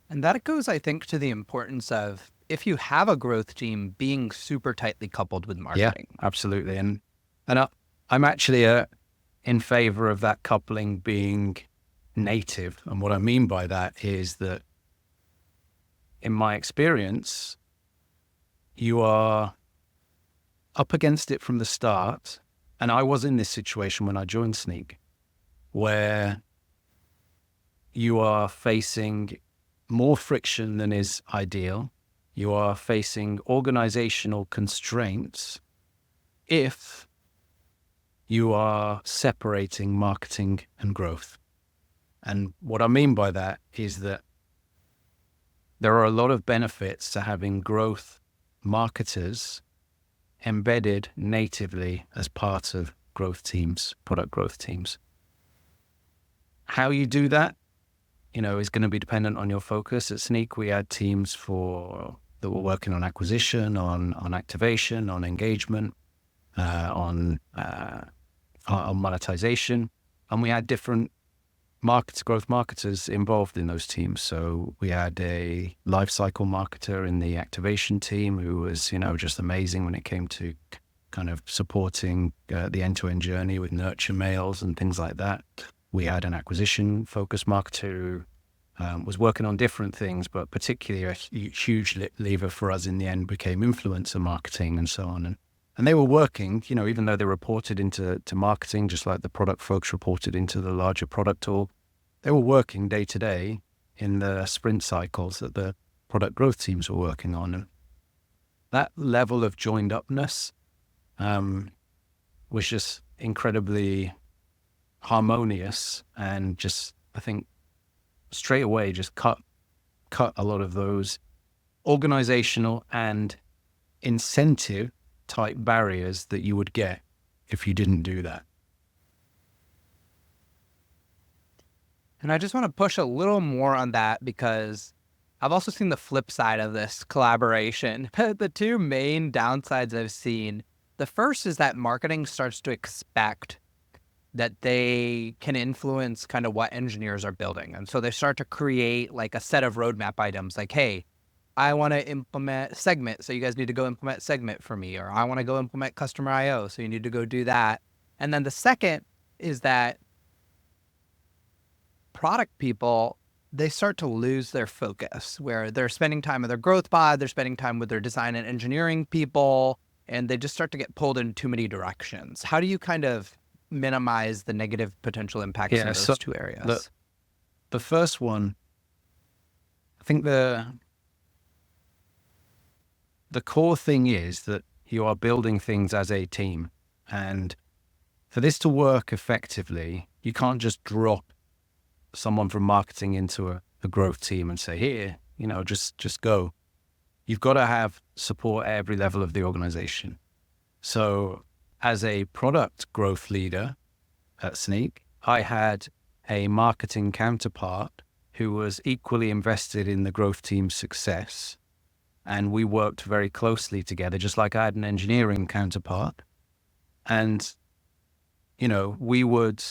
And that goes, I think, to the importance of, if you have a growth team, being super tightly coupled with marketing. Yeah, absolutely. And I'm actually in favor of that coupling being native. And what I mean by that is that, in my experience, you are up against it from the start. And I was in this situation when I joined Sneak, where you are facing more friction than is ideal. You are facing organizational constraints if you are separating marketing and growth. And what I mean by that is that there are a lot of benefits to having growth marketers embedded natively as part of growth teams, product growth teams. How you do that, is going to be dependent on your focus. At Sneak, we had teams that were working on acquisition, on activation, on engagement, on monetization, and we had different growth marketers involved in those teams. So we had a lifecycle marketer in the activation team who was, just amazing when it came to kind of supporting the end-to-end journey with nurture mails and things like that. We had an acquisition-focused marketer who was working on different things, but particularly a huge lever for us in the end became influencer marketing and so on. And they were working, even though they reported into marketing, just like the product folks reported into the larger product org, they were working day to day in the sprint cycles that the product growth teams were working on. And that level of joined upness was just incredibly harmonious, and just, I think, straight away just cut a lot of those organizational and incentive type barriers that you would get if you didn't do that. And I just want to push a little more on that, because I've also seen the flip side of this collaboration. The two main downsides I've seen, the first is that marketing starts to expect that they can influence kind of what engineers are building. And so they start to create like a set of roadmap items like, hey, I want to implement segment, so you guys need to go implement segment for me. Or I want to go implement customer IO, so you need to go do that. And then the second is that product people, they start to lose their focus, where they're spending time with their growth pod, they're spending time with their design and engineering people, and they just start to get pulled in too many directions. How do you kind of minimize the negative potential impacts in those two areas? The first one, I think the core thing is that you are building things as a team. And for this to work effectively, you can't just drop someone from marketing into a growth team and say, here, just go. You've got to have support at every level of the organization. So as a product growth leader at Sneak, I had a marketing counterpart who was equally invested in the growth team's success. And we worked very closely together, just like I had an engineering counterpart. And, we would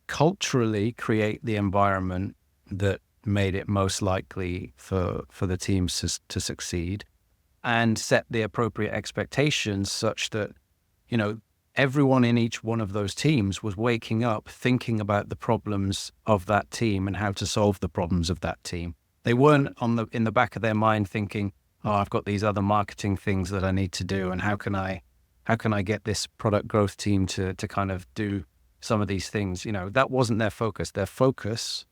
culturally create the environment that made it most likely for the teams to succeed, and set the appropriate expectations such that, everyone in each one of those teams was waking up thinking about the problems of that team and how to solve the problems of that team. They weren't in the back of their mind thinking, oh, I've got these other marketing things that I need to do, and how can I get this product growth team to kind of do some of these things? That wasn't their focus. Their focus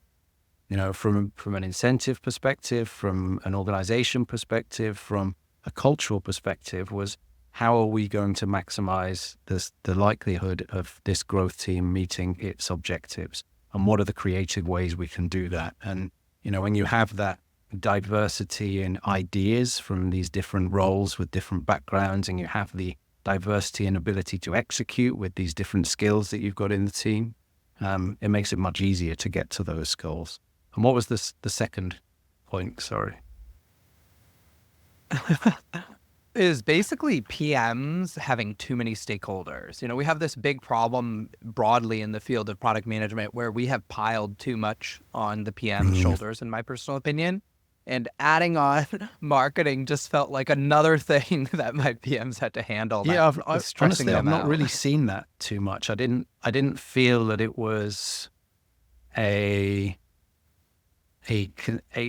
from an incentive perspective, from an organization perspective, from a cultural perspective, was how are we going to maximize the likelihood of this growth team meeting its objectives? And what are the creative ways we can do that? And, when you have that diversity in ideas from these different roles with different backgrounds, and you have the diversity and ability to execute with these different skills that you've got in the team, it makes it much easier to get to those goals. And what was the second point? Sorry. Is basically PMs having too many stakeholders. We have this big problem broadly in the field of product management where we have piled too much on the PM's shoulders, in my personal opinion. And adding on marketing just felt like another thing that my PMs had to handle. Yeah, Stressing honestly, I've them not out. really seen that too much. I didn't feel that it was a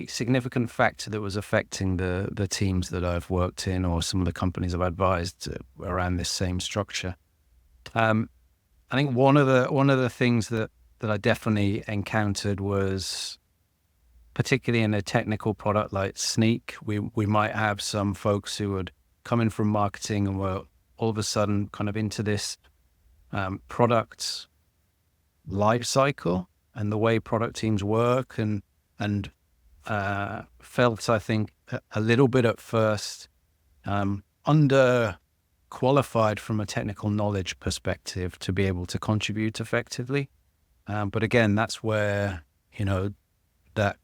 significant factor that was affecting the teams that I've worked in, or some of the companies I've advised around this same structure. I think one of the things that I definitely encountered was, particularly in a technical product like Sneak, we might have some folks who would come in from marketing and were all of a sudden kind of into this product life cycle and the way product teams work, and felt, I think, a little bit at first under qualified from a technical knowledge perspective to be able to contribute effectively. But again, that's where, that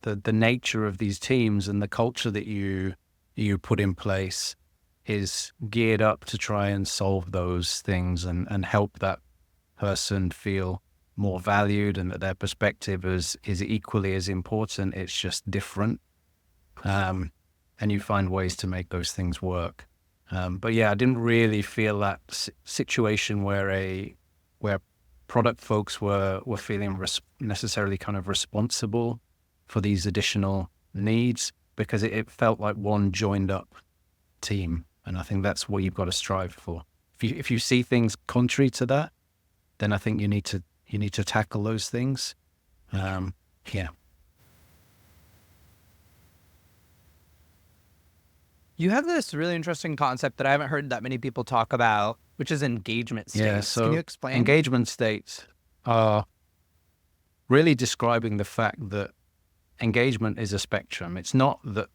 the nature of these teams and the culture that you put in place is geared up to try and solve those things and help that person feel more valued, and that their perspective is equally as important. It's just different. And you find ways to make those things work. But yeah, I didn't really feel that situation where product folks were feeling necessarily kind of responsible for these additional needs, because it felt like one joined up team. And I think that's what you've got to strive for. If you see things contrary to that, then I think you need to tackle those things. Yeah. You have this really interesting concept that I haven't heard that many people talk about, which is engagement states. Yeah, so Can you explain? engagement states are really describing the fact that engagement is a spectrum. It's not that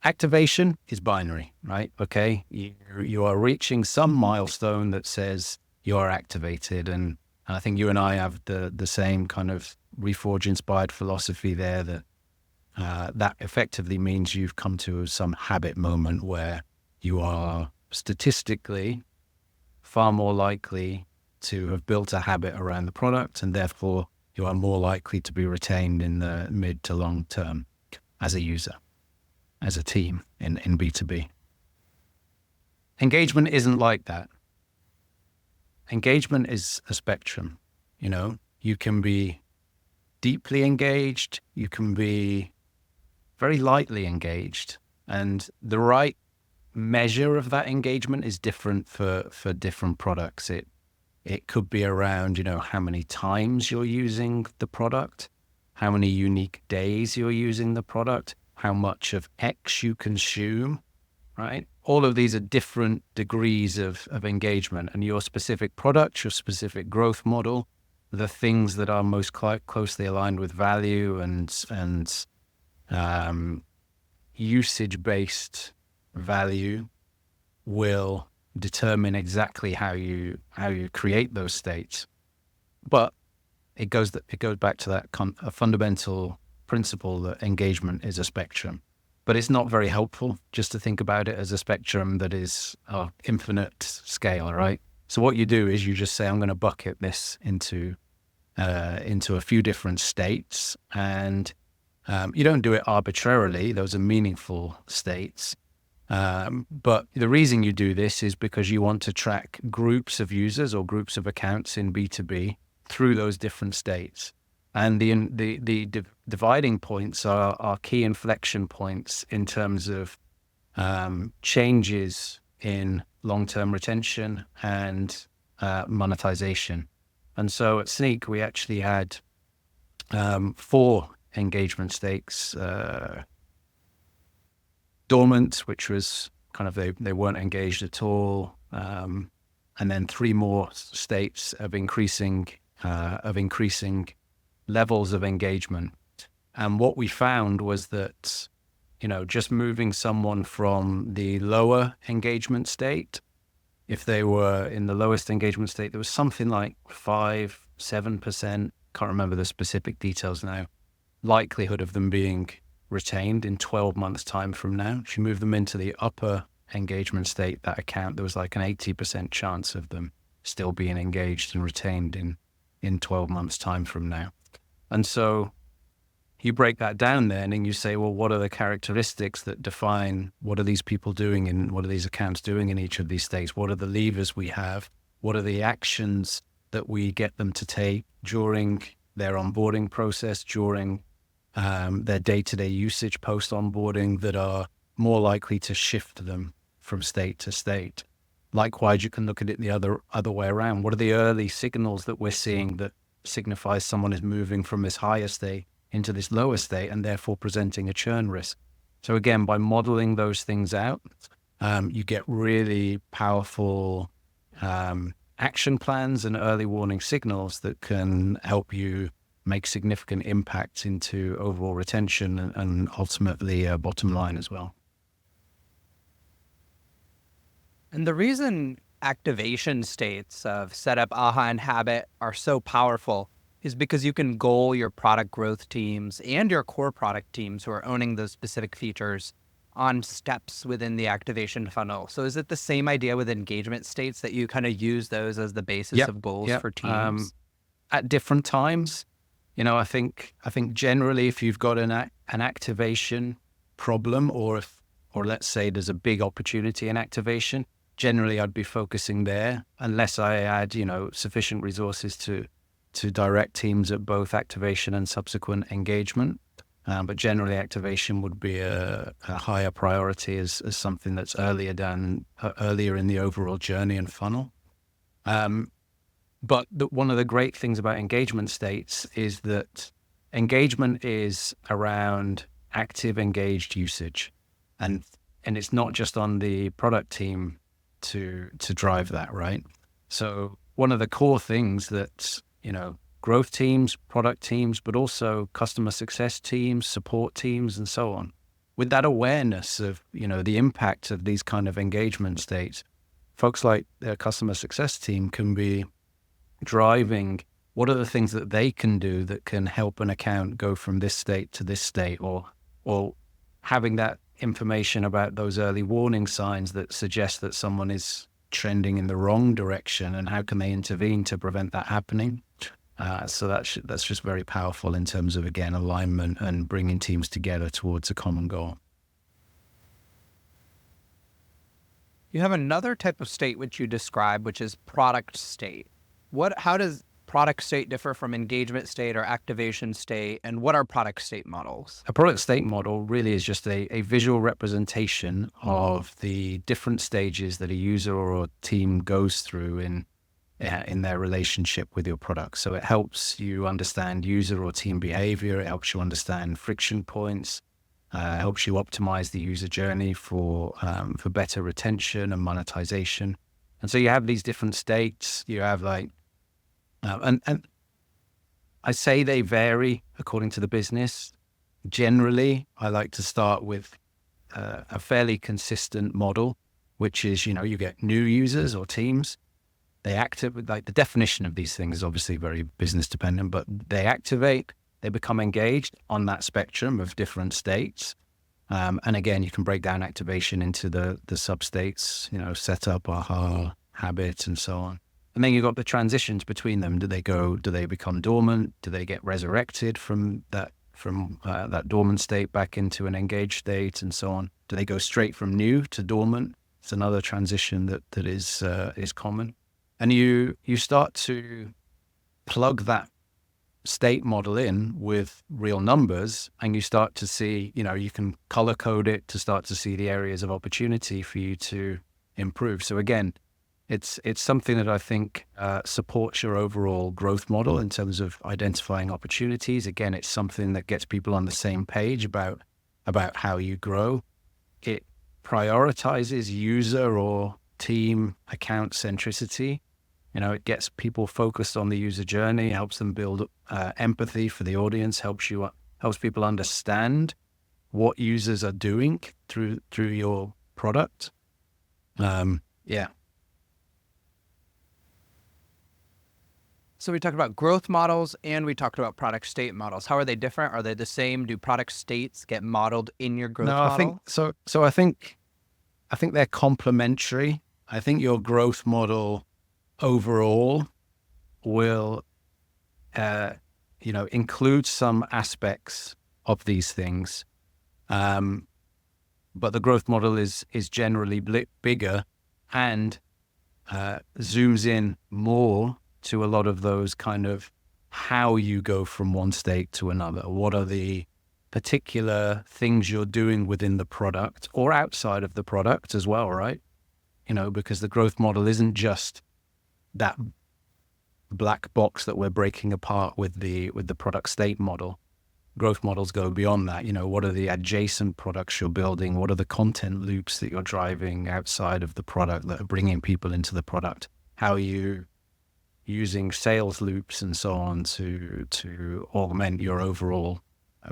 activation is binary, right? Okay, you are reaching some milestone that says you are activated, and I think you and I have the same kind of Reforge inspired philosophy there, that that effectively means you've come to some habit moment where you are statistically far more likely to have built a habit around the product, and therefore you are more likely to be retained in the mid to long term as a user, as a team in B2B. Engagement isn't like that. Engagement is a spectrum. You can be deeply engaged, you can be very lightly engaged, and the right measure of that engagement is different for different products. It could be around, how many times you're using the product, how many unique days you're using the product, how much of X you consume, right? All of these are different degrees of engagement, and your specific product, your specific growth model, the things that are most closely aligned with value and usage-based value will determine exactly how you create those states. But it goes back to that a fundamental principle that engagement is a spectrum. But it's not very helpful just to think about it as a spectrum that is infinite scale, right? So what you do is you just say, I'm going to bucket this into a few different states, and you don't do it arbitrarily. Those are meaningful states. But the reason you do this is because you want to track groups of users or groups of accounts in B2B through those different states. And the dividing points are key inflection points in terms of changes in long-term retention and monetization. And so at Sneak, we actually had 4 engagement states, dormant, which was kind of they weren't engaged at all, and then 3 more states of increasing levels of engagement. And what we found was that, just moving someone from the lower engagement state, if they were in the lowest engagement state, there was something like 5-7%, can't remember the specific details now, likelihood of them being retained in 12 months time from now. If you move them into the upper engagement state, that account, there was like an 80% chance of them still being engaged and retained in 12 months time from now. And so you break that down then and you say, well, what are the characteristics that define what are these people doing and what are these accounts doing in each of these states? What are the levers we have? What are the actions that we get them to take during their onboarding process, during their day-to-day usage post-onboarding, that are more likely to shift them from state to state? Likewise, you can look at it the other way around. What are the early signals that we're seeing that signifies someone is moving from this higher state into this lower state and therefore presenting a churn risk? So again, by modeling those things out, you get really powerful action plans and early warning signals that can help you make significant impacts into overall retention and ultimately bottom line as well. And the reason activation states of setup, AHA, and habit are so powerful is because you can goal your product growth teams and your core product teams who are owning those specific features on steps within the activation funnel. So is it the same idea with engagement states that you kind of use those as the basis of goals for teams? At different times, I think generally if you've got an activation problem, or let's say there's a big opportunity in activation, generally I'd be focusing there unless I add, sufficient resources to direct teams at both activation and subsequent engagement. But generally activation would be a higher priority as something that's earlier in the overall journey and funnel. But one of the great things about engagement states is that engagement is around active engaged usage. And it's not just on the product team to drive that, right? So one of the core things that, growth teams, product teams, but also customer success teams, support teams, and so on, with that awareness of, the impact of these kind of engagement states, folks like their customer success team can be driving what are the things that they can do that can help an account go from this state to this state, or having that information about those early warning signs that suggest that someone is trending in the wrong direction, and how can they intervene to prevent that happening. So that's just very powerful in terms of, again, alignment and bringing teams together towards a common goal. You have another type of state which you describe, which is product state. How does product state differ from engagement state or activation state, and what are product state models? A product state model really is just a visual representation of the different stages that a user or a team goes through in their relationship with your product. So it helps you understand user or team behavior. It helps you understand friction points. Helps you optimize the user journey for better retention and monetization. And so you have these different states. You have and I say they vary according to the business. Generally, I like to start with a fairly consistent model, which is, you get new users or teams. They activate, the definition of these things is obviously very business dependent, but they activate, they become engaged on that spectrum of different states. And again, you can break down activation into the sub-states, setup, AHA, habit, and so on. And then you've got the transitions between them. Do they become dormant? Do they get resurrected from that dormant state back into an engaged state, and so on? Do they go straight from new to dormant? It's another transition that is common. And you start to plug that state model in with real numbers, and you start to see, you can color code it to start to see the areas of opportunity for you to improve. So again, It's something that I think supports your overall growth model in terms of identifying opportunities. Again, it's something that gets people on the same page about how you grow. It prioritizes user or team account centricity. It gets people focused on the user journey, helps them build empathy for the audience, helps people understand what users are doing through your product. Yeah. So we talked about growth models and we talked about product state models. How are they different? Are they the same? Do product states get modeled in your growth No, I think model? so. So I think they're complementary. I think your growth model overall will, include some aspects of these things, but the growth model is generally bigger and zooms in more to a lot of those kind of how you go from one state to another. What are the particular things you're doing within the product or outside of the product as well, right? Because the growth model isn't just that black box that we're breaking apart with the product state model. Growth models go beyond that. What are the adjacent products you're building? What are the content loops that you're driving outside of the product that are bringing people into the product? How are you using sales loops and so on to augment your overall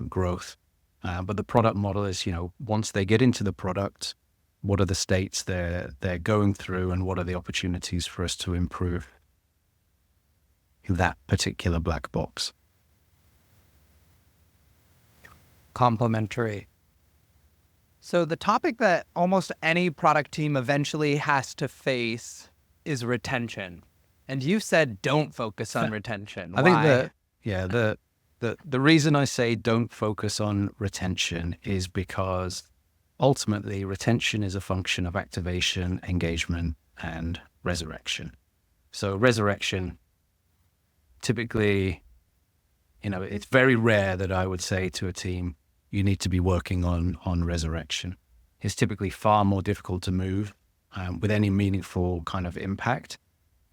growth? But the product model is, once they get into the product, what are the states they're going through, and what are the opportunities for us to improve that particular black box? Complementary. So the topic that almost any product team eventually has to face is retention. And you said don't focus on retention. I think Why? the reason I say don't focus on retention is because ultimately retention is a function of activation, engagement, and resurrection. So resurrection, typically, it's very rare that I would say to a team, you need to be working on resurrection. It's typically far more difficult to move with any meaningful kind of impact.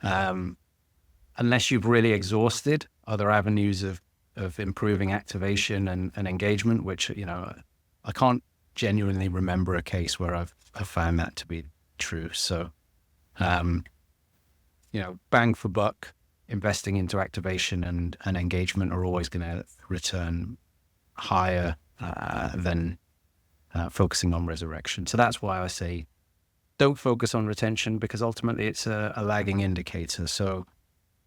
Unless you've really exhausted other avenues of improving activation and engagement, which, I can't genuinely remember a case where I've found that to be true. So, bang for buck, investing into activation and engagement are always going to return higher than focusing on resurrection. So that's why I say don't focus on retention, because ultimately it's a lagging indicator. So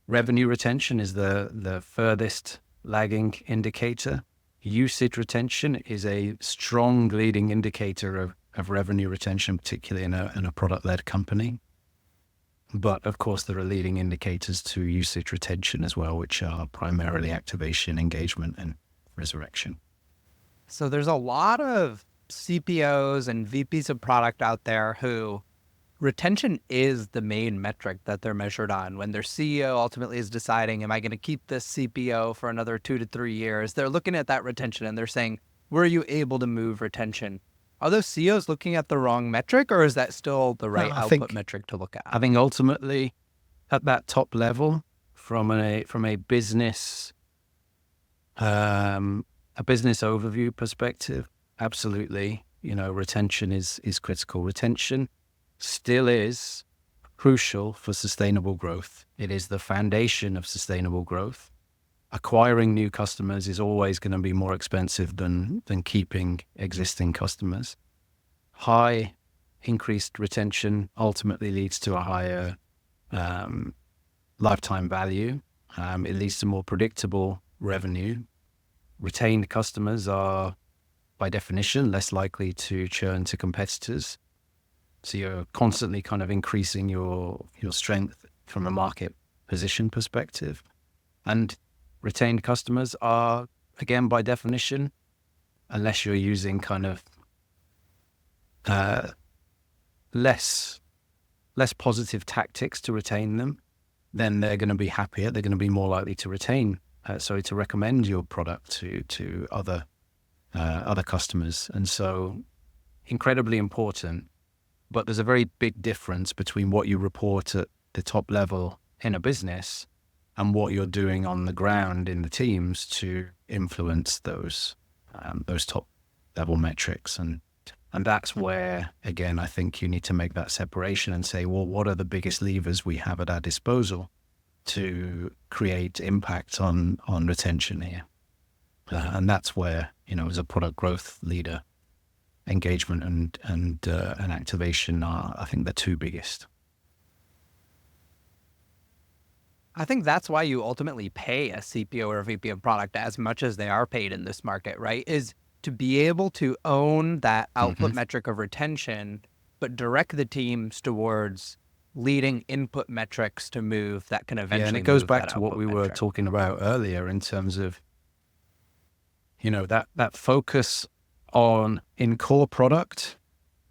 revenue retention is the furthest lagging indicator. Usage retention is a strong leading indicator of revenue retention, particularly in a product-led company. But of course, there are leading indicators to usage retention as well, which are primarily activation, engagement, and resurrection. So there's a lot of CPOs and VPs of product out there who retention is the main metric that they're measured on. When their CEO ultimately is deciding, am I going to keep this CPO for another 2 to 3 years? They're looking at that retention and they're saying, were you able to move retention? Are those CEOs looking at the wrong metric, or is that still the right output metric to look at? I think ultimately at that top level, from a business overview perspective, absolutely, retention is critical. Retention still is crucial for sustainable growth. It is the foundation of sustainable growth. Acquiring new customers is always going to be more expensive than keeping existing customers. High increased retention ultimately leads to a higher lifetime value. It leads to more predictable revenue. Retained customers are, by definition, less likely to churn to competitors. So you're constantly kind of increasing your strength from a market position perspective. And retained customers are, again, by definition, unless you're using kind of less positive tactics to retain them, then they're going to be happier. They're going to be more likely to to recommend your product to other customers. And so incredibly important. But there's a very big difference between what you report at the top level in a business and what you're doing on the ground in the teams to influence those top level metrics. And that's where, again, I think you need to make that separation and say, well, what are the biggest levers we have at our disposal to create impact on retention here? And that's where, as a product growth leader, engagement and activation are, I think, the two biggest. I think that's why you ultimately pay a CPO or a VP of product as much as they are paid in this market, right? Is to be able to own that output metric of retention, but direct the teams towards leading input metrics to move that can eventually and it goes move back that to what output we were metric. talking about earlier in terms of, that focus on in core product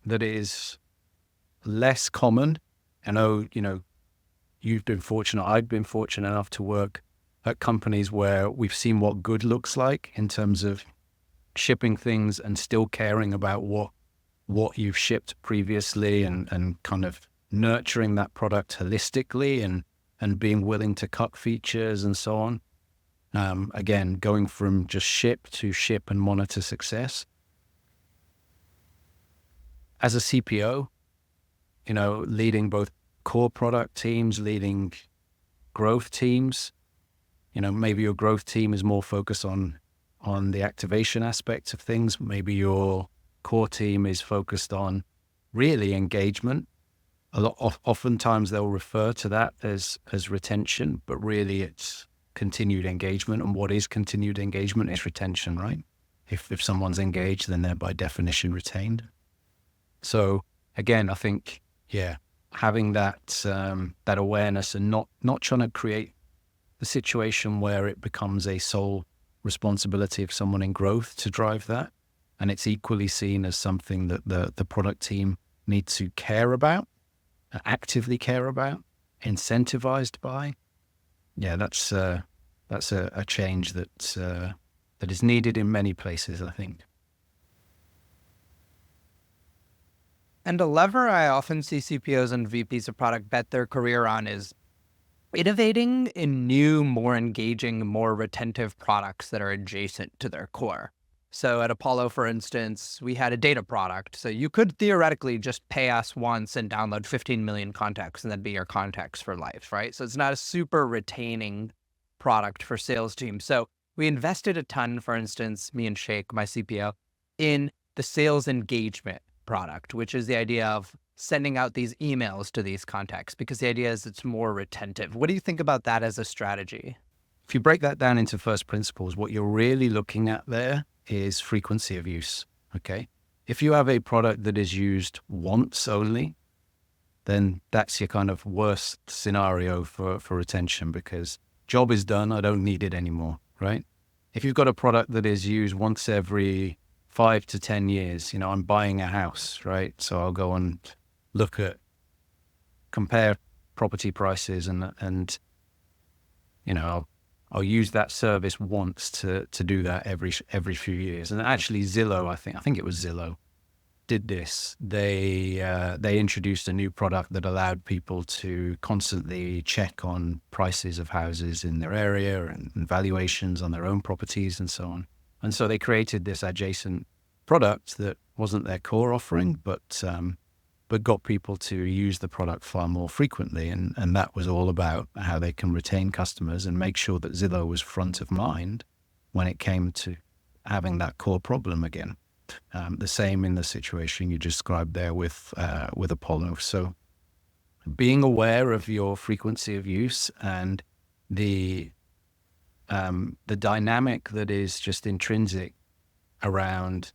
that is less common. I know, you've been fortunate, I've been fortunate enough to work at companies where we've seen what good looks like in terms of shipping things and still caring about what you've shipped previously and kind of nurturing that product holistically and being willing to cut features and so on. Again, going from just ship to ship and monitor success. As a CPO, leading both core product teams, leading growth teams, maybe your growth team is more focused on the activation aspects of things. Maybe your core team is focused on really engagement. Oftentimes they'll refer to that as retention, but really it's continued engagement. And what is continued engagement is retention, right? If someone's engaged, then they're by definition retained. So again, I think, having that awareness and not trying to create the situation where it becomes a sole responsibility of someone in growth to drive that. And it's equally seen as something that the product team needs to care about, actively care about, incentivized by. That's a change that is needed in many places, I think. And a lever I often see CPOs and VPs of product bet their career on is innovating in new, more engaging, more retentive products that are adjacent to their core. So at Apollo, for instance, we had a data product. So you could theoretically just pay us once and download 15 million contacts and that'd be your contacts for life, right? So it's not a super retaining product for sales teams. So we invested a ton, for instance, me and Sheikh, my CPO, in the sales engagement product, which is the idea of sending out these emails to these contacts, because the idea is it's more retentive. What do you think about that as a strategy? If you break that down into first principles, what you're really looking at there is frequency of use, okay? If you have a product that is used once only, then that's your kind of worst scenario for retention, because job is done, I don't need it anymore, right? If you've got a product that is used once every 5 to 10 years, I'm buying a house, right? So I'll go and compare property prices and I'll use that service once to do that every few years. And actually Zillow, I think it was Zillow, did this. They introduced a new product that allowed people to constantly check on prices of houses in their area and valuations on their own properties and so on. And so they created this adjacent product that wasn't their core offering, but got people to use the product far more frequently. And that was all about how they can retain customers and make sure that Zillow was front of mind when it came to having that core problem again. The same in the situation you described there with Apollo. So being aware of your frequency of use and the dynamic that is just intrinsic around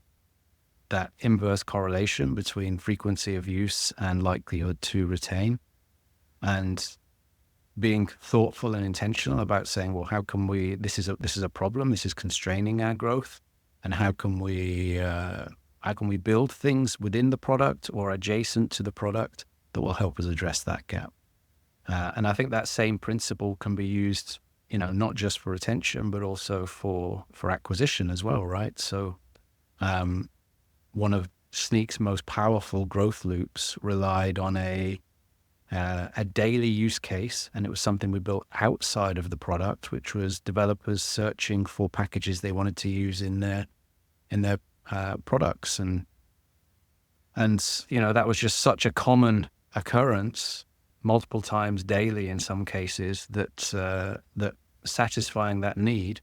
that inverse correlation between frequency of use and likelihood to retain, and being thoughtful and intentional about saying, well, how can we, this is a problem, this is constraining our growth, and how can we build things within the product or adjacent to the product that will help us address that gap. And I think that same principle can be used, not just for retention, but also for acquisition as well, right? So one of Sneak's most powerful growth loops relied on a daily use case, and it was something we built outside of the product, which was developers searching for packages they wanted to use in their products, and that was just such a common occurrence, multiple times daily in some cases, that satisfying that need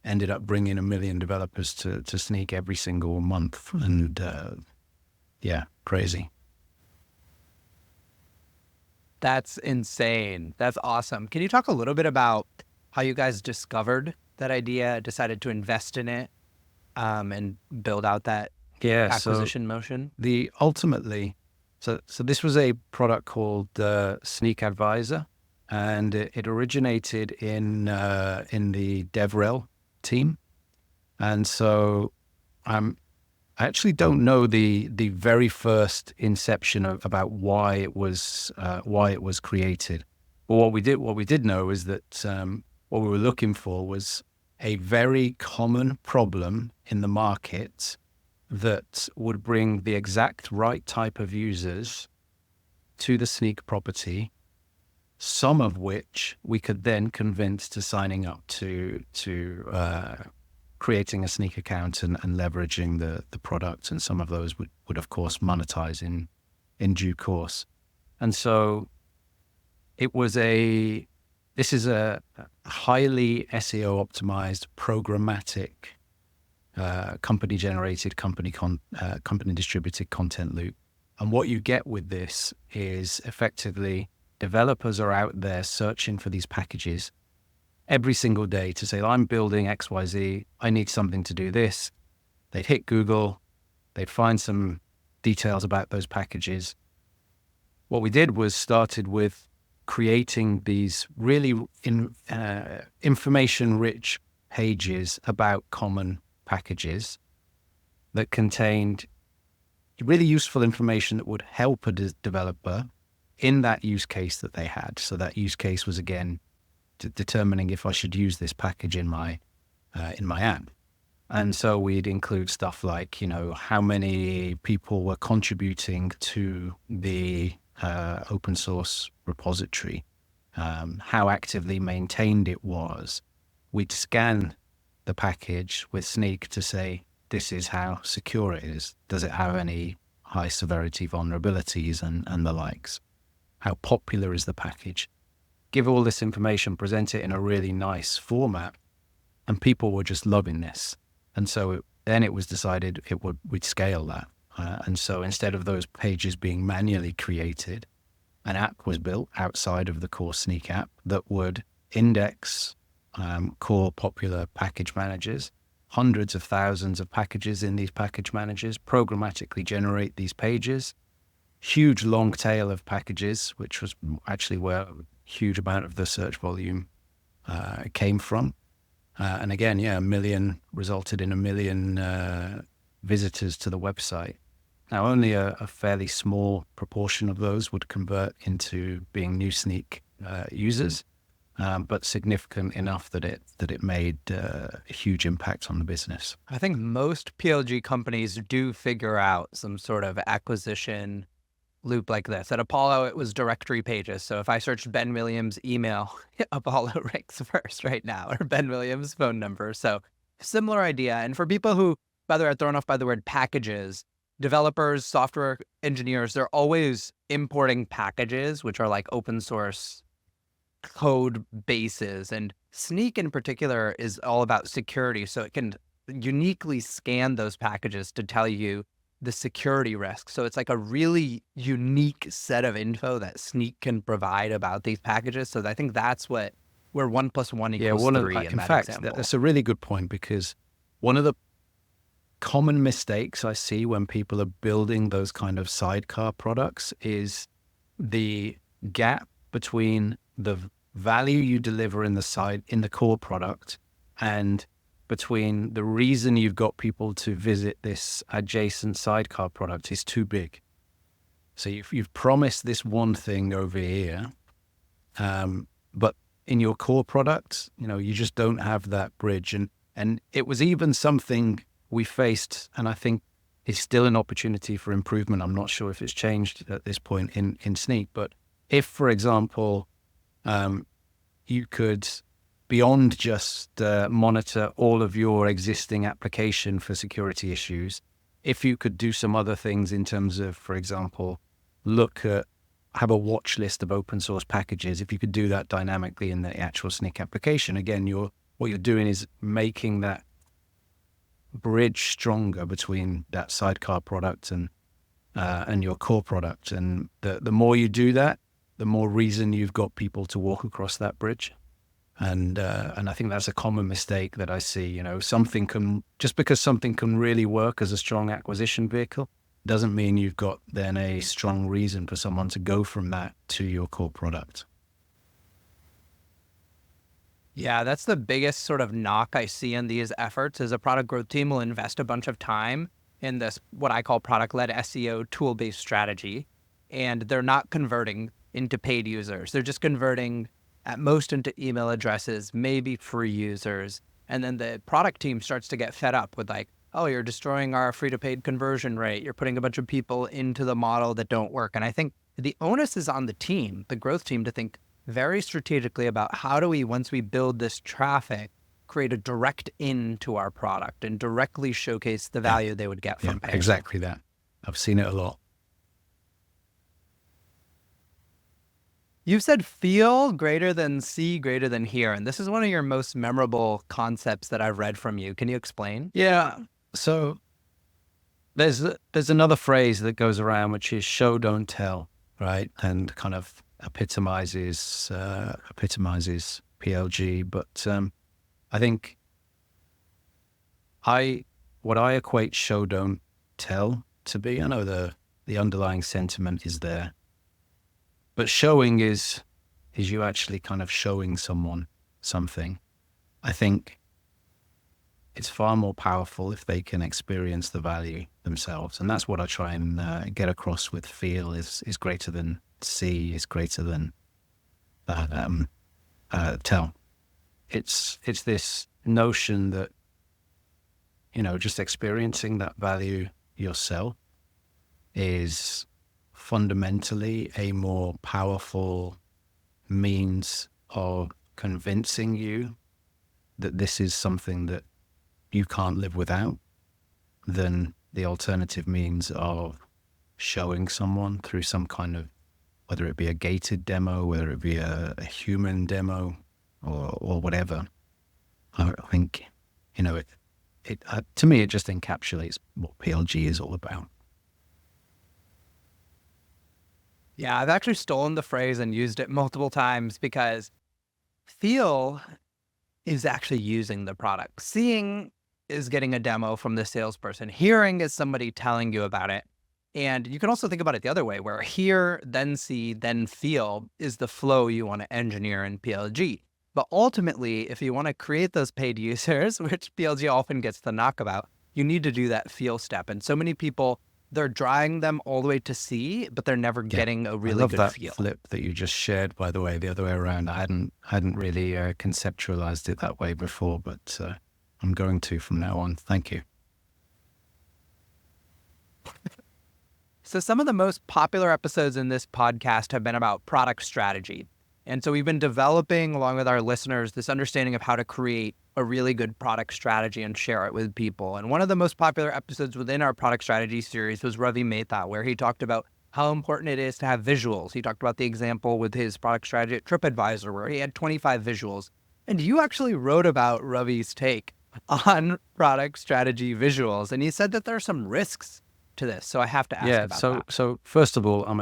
ended up bringing 1 million developers to Sneak every single month, and crazy. That's insane. That's awesome. Can you talk a little bit about how you guys discovered that idea, decided to invest in it, and build out that acquisition motion? So this was a product called Sneak Advisor, and it originated in the DevRel team. And so I actually don't know the very first inception about why it was created. But what we did know is that what we were looking for was a very common problem in the market that would bring the exact right type of users to the Sneak property, some of which we could then convince to signing up to creating a Sneak account and leveraging the product, and some of those would of course monetize in due course. And so this is a highly SEO optimized, programmatic, company generated, company distributed content loop. And what you get with this is effectively developers are out there searching for these packages every single day to say, I'm building XYZ, I need something to do this. They'd hit Google, they'd find some details about those packages. What we did was started with creating these really information-rich pages about common packages that contained really useful information that would help a developer in that use case that they had. So that use case was, again, determining if I should use this package in my app. And so we'd include stuff like, how many people were contributing to the open source repository, how actively maintained it was. We'd scan the package with Sneak to say, this is how secure it is. Does it have any high severity vulnerabilities and the likes? How popular is the package? Give all this information, present it in a really nice format, and people were just loving this. And so then it was decided we'd scale that. And so instead of those pages being manually created, an app was built outside of the core Sneak app that would index core popular package managers, hundreds of thousands of packages in these package managers, programmatically generate these pages, huge long tail of packages, which was actually where a huge amount of the search volume came from. And again, 1 million resulted in 1 million visitors to the website. Now, only a fairly small proportion of those would convert into being new Sneak users, but significant enough that it made a huge impact on the business. I think most PLG companies do figure out some sort of acquisition loop like this. At Apollo, it was directory pages. So if I searched Ben Williams' email, Apollo ranks first right now, or Ben Williams' phone number. So similar idea. And for people who, by the way, are thrown off by the word packages, developers, software engineers, they're always importing packages, which are like open source code bases. And Sneak in particular is all about security. So it can uniquely scan those packages to tell you the security risk. So it's like a really unique set of info that Sneak can provide about these packages. So I think that's where 1 + 1 equals 3 in that example. That's a really good point, because one of the common mistakes I see when people are building those kind of sidecar products is the gap between the value you deliver in the core product and between the reason you've got people to visit this adjacent sidecar product is too big. So you've promised this one thing over here, but in your core product, you just don't have that bridge. And it was even something we faced, and I think is still an opportunity for improvement. I'm not sure if it's changed at this point in Sneak, but if, for example, you could, beyond just monitor all of your existing application for security issues, if you could do some other things in terms of, for example, have a watch list of open source packages. If you could do that dynamically in the actual Sneak application, again, what you're doing is making that bridge stronger between that sidecar product and your core product. And the more you do that, the more reason you've got people to walk across that bridge. And I think that's a common mistake that I see. Just because something can really work as a strong acquisition vehicle doesn't mean you've got then a strong reason for someone to go from that to your core product. Yeah, that's the biggest sort of knock I see in these efforts is a product growth team will invest a bunch of time in this, what I call product-led SEO tool-based strategy, and they're not converting into paid users. They're just converting at most into email addresses, maybe free users. And then the product team starts to get fed up with like, oh, you're destroying our free to paid conversion rate. You're putting a bunch of people into the model that don't work. And I think the onus is on the team, the growth team, to think very strategically about how do we, once we build this traffic, create a direct in to our product and directly showcase the value they would get from paying. Exactly that. I've seen it a lot. You've said feel greater than see greater than hear, and this is one of your most memorable concepts that I've read from you. Can you explain? Yeah. So there's another phrase that goes around, which is show, don't tell, right? And kind of epitomizes PLG. But I think what I equate show, don't tell to be, I know the underlying sentiment is there, but showing is you actually kind of showing someone something. I think it's far more powerful if they can experience the value themselves. And that's what I try and get across with feel is greater than see, is greater than tell. It's this notion that, just experiencing that value yourself is fundamentally a more powerful means of convincing you that this is something that you can't live without than the alternative means of showing someone through some kind of, whether it be a gated demo, whether it be a human demo or whatever. I think, to me, it just encapsulates what PLG is all about. Yeah, I've actually stolen the phrase and used it multiple times because feel is actually using the product. Seeing is getting a demo from the salesperson. Hearing is somebody telling you about it. And you can also think about it the other way, where hear, then see, then feel is the flow you want to engineer in PLG. But ultimately, if you want to create those paid users, which PLG often gets the knock about, you need to do that feel step. And so many people, they're drawing them all the way to see, but they're never getting a really good feel. I love that flip that you just shared, by the way, the other way around. I hadn't really conceptualized it that way before, but I'm going to from now on. Thank you. So some of the most popular episodes in this podcast have been about product strategy. And so we've been developing, along with our listeners, this understanding of how to create a really good product strategy and share it with people. And one of the most popular episodes within our product strategy series was Ravi Mehta, where he talked about how important it is to have visuals. He talked about the example with his product strategy at TripAdvisor, where he had 25 visuals. And you actually wrote about Ravi's take on product strategy visuals. And he said that there are some risks to this. So I have to ask about that. So first of all, I'm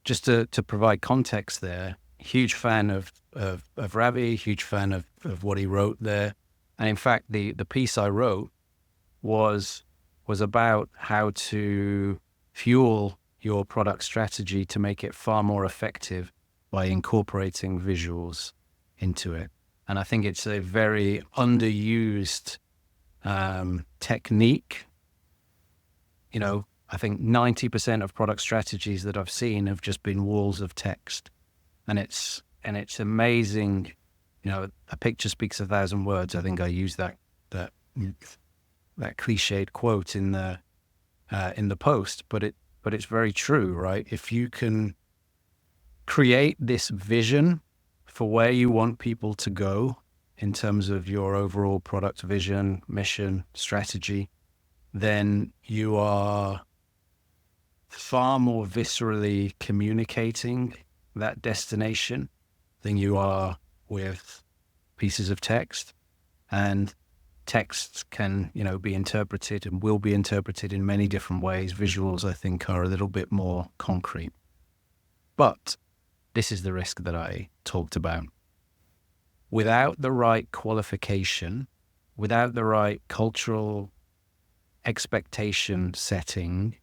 just to provide context there, huge fan of Ravi, huge fan of what he wrote there. And in fact, the piece I wrote was about how to fuel your product strategy to make it far more effective by incorporating visuals into it. And I think it's a very underused technique. I think 90% of product strategies that I've seen have just been walls of text. And it's amazing. A picture speaks 1,000 words. I think I used that cliched quote in the in the post, but it's very true, right? If you can create this vision for where you want people to go in terms of your overall product vision, mission, strategy, then you are far more viscerally communicating that destination than you are with pieces of text. And texts can, be interpreted and will be interpreted in many different ways. Visuals, I think, are a little bit more concrete. But this is the risk that I talked about. Without the right qualification, without the right cultural expectation setting,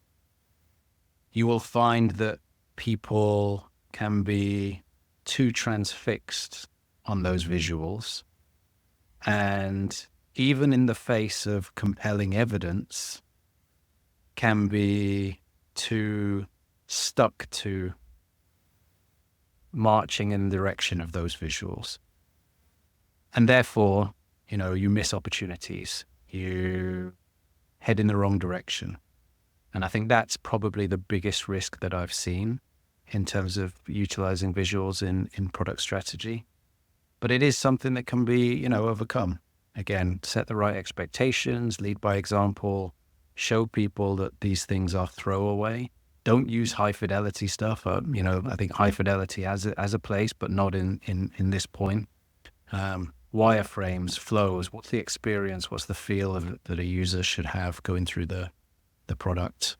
you will find that people can be too transfixed on those visuals. And even in the face of compelling evidence, can be too stuck to marching in the direction of those visuals. And therefore, you miss opportunities. You head in the wrong direction. And I think that's probably the biggest risk that I've seen in terms of utilizing visuals in product strategy. But it is something that can be, overcome. Again, set the right expectations, lead by example, show people that these things are throwaway. Don't use high fidelity stuff. I think high fidelity has a place, but not in this point. Wireframes, flows, what's the experience, what's the feel that a user should have going through the product.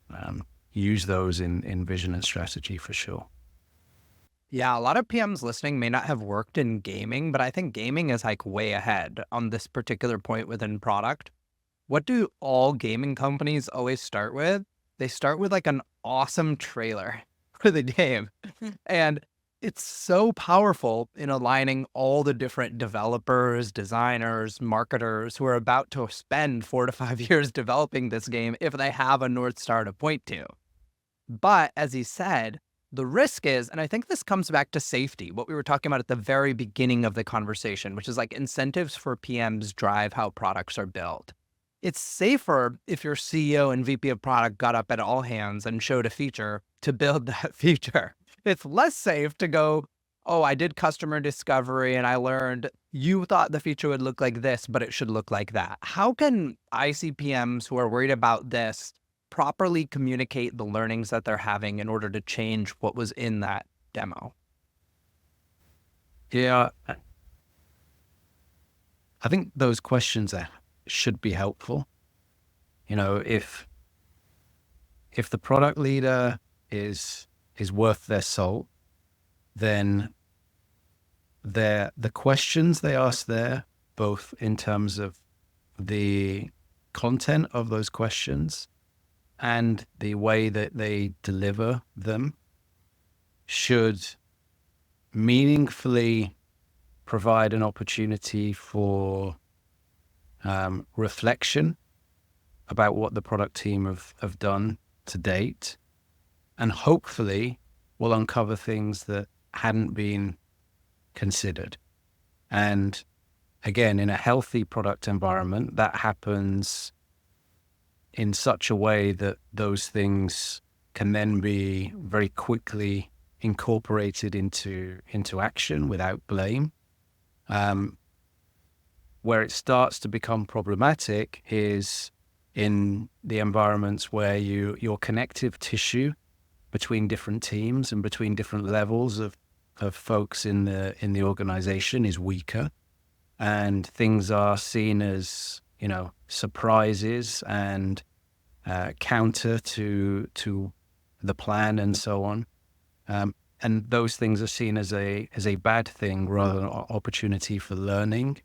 Use those in vision and strategy for sure. Yeah, a lot of PMs listening may not have worked in gaming, but I think gaming is like way ahead on this particular point within product. What do all gaming companies always start with? They start with like an awesome trailer for the game. And it's so powerful in aligning all the different developers, designers, marketers who are about to spend 4 to 5 years developing this game if they have a North Star to point to. But as he said, the risk is, and I think this comes back to safety, what we were talking about at the very beginning of the conversation, which is like incentives for PMs drive how products are built. It's safer if your CEO and VP of product got up at all hands and showed a feature to build that feature. It's less safe to go, oh, I did customer discovery and I learned you thought the feature would look like this, but it should look like that. How can ICPMs who are worried about this properly communicate the learnings that they're having in order to change what was in that demo? Yeah, I think those questions should be helpful. If the product leader is worth their salt, then the questions they ask there, both in terms of the content of those questions and the way that they deliver them, should meaningfully provide an opportunity for reflection about what the product team have done to date, and hopefully will uncover things that hadn't been considered. And again, in a healthy product environment, that happens in such a way that those things can then be very quickly incorporated into action without blame. Where it starts to become problematic is in the environments where your connective tissue between different teams and between different levels of folks in the organization is weaker, and things are seen as surprises and counter to the plan and so on, and those things are seen as a bad thing rather than an opportunity for learning.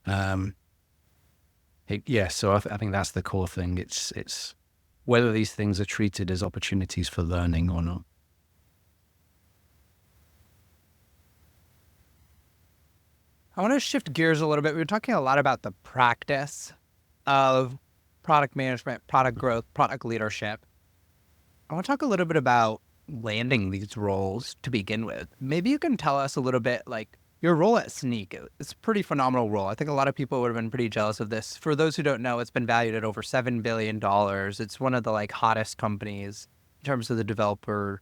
So I think that's the core thing. It's whether these things are treated as opportunities for learning or not. I want to shift gears a little bit. We were talking a lot about the practice of product management, product growth, product leadership. I want to talk a little bit about landing these roles to begin with. Maybe you can tell us a little bit, like, Your role at Sneak, it's a pretty phenomenal role. I think a lot of people would have been pretty jealous of this. For those who don't know, it's been valued at over $7 billion. It's one of the like hottest companies in terms of the developer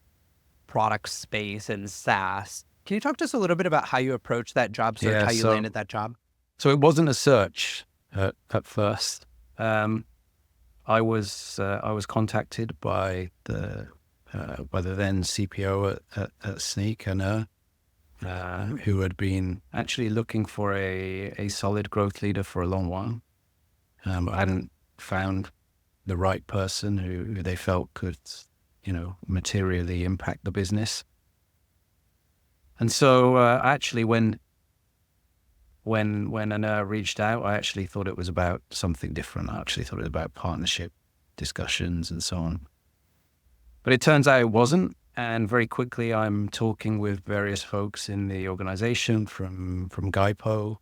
product space and SaaS. Can you talk to us a little bit about how you approached that job search, Yeah, how you landed that job? so it wasn't a search at first. I was contacted by the then CPO at Sneak, and who had been actually looking for a solid growth leader for a long while. I hadn't found the right person who they felt could, materially impact the business. And so actually, when Anna reached out, I actually thought it was about something different. I actually thought it was about partnership discussions and so on. But it turns out it wasn't. And very quickly, I'm talking with various folks in the organization, from Gaipo,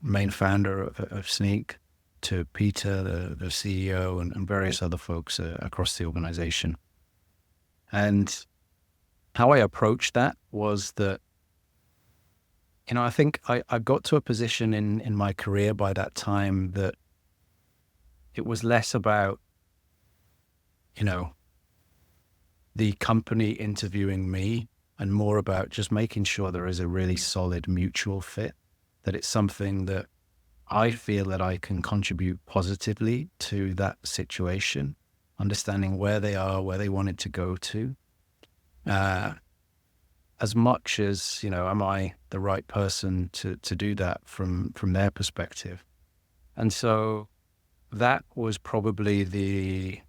main founder of Sneak, to Peter, the CEO, and various other folks across the organization. And how I approached that was that, I think I got to a position in my career by that time that it was less about, the company interviewing me, and more about just making sure there is a really solid mutual fit, that it's something that I feel that I can contribute positively to that situation, understanding where they are, where they wanted to go to, as much as, am I the right person to do that from their perspective? And so that was probably the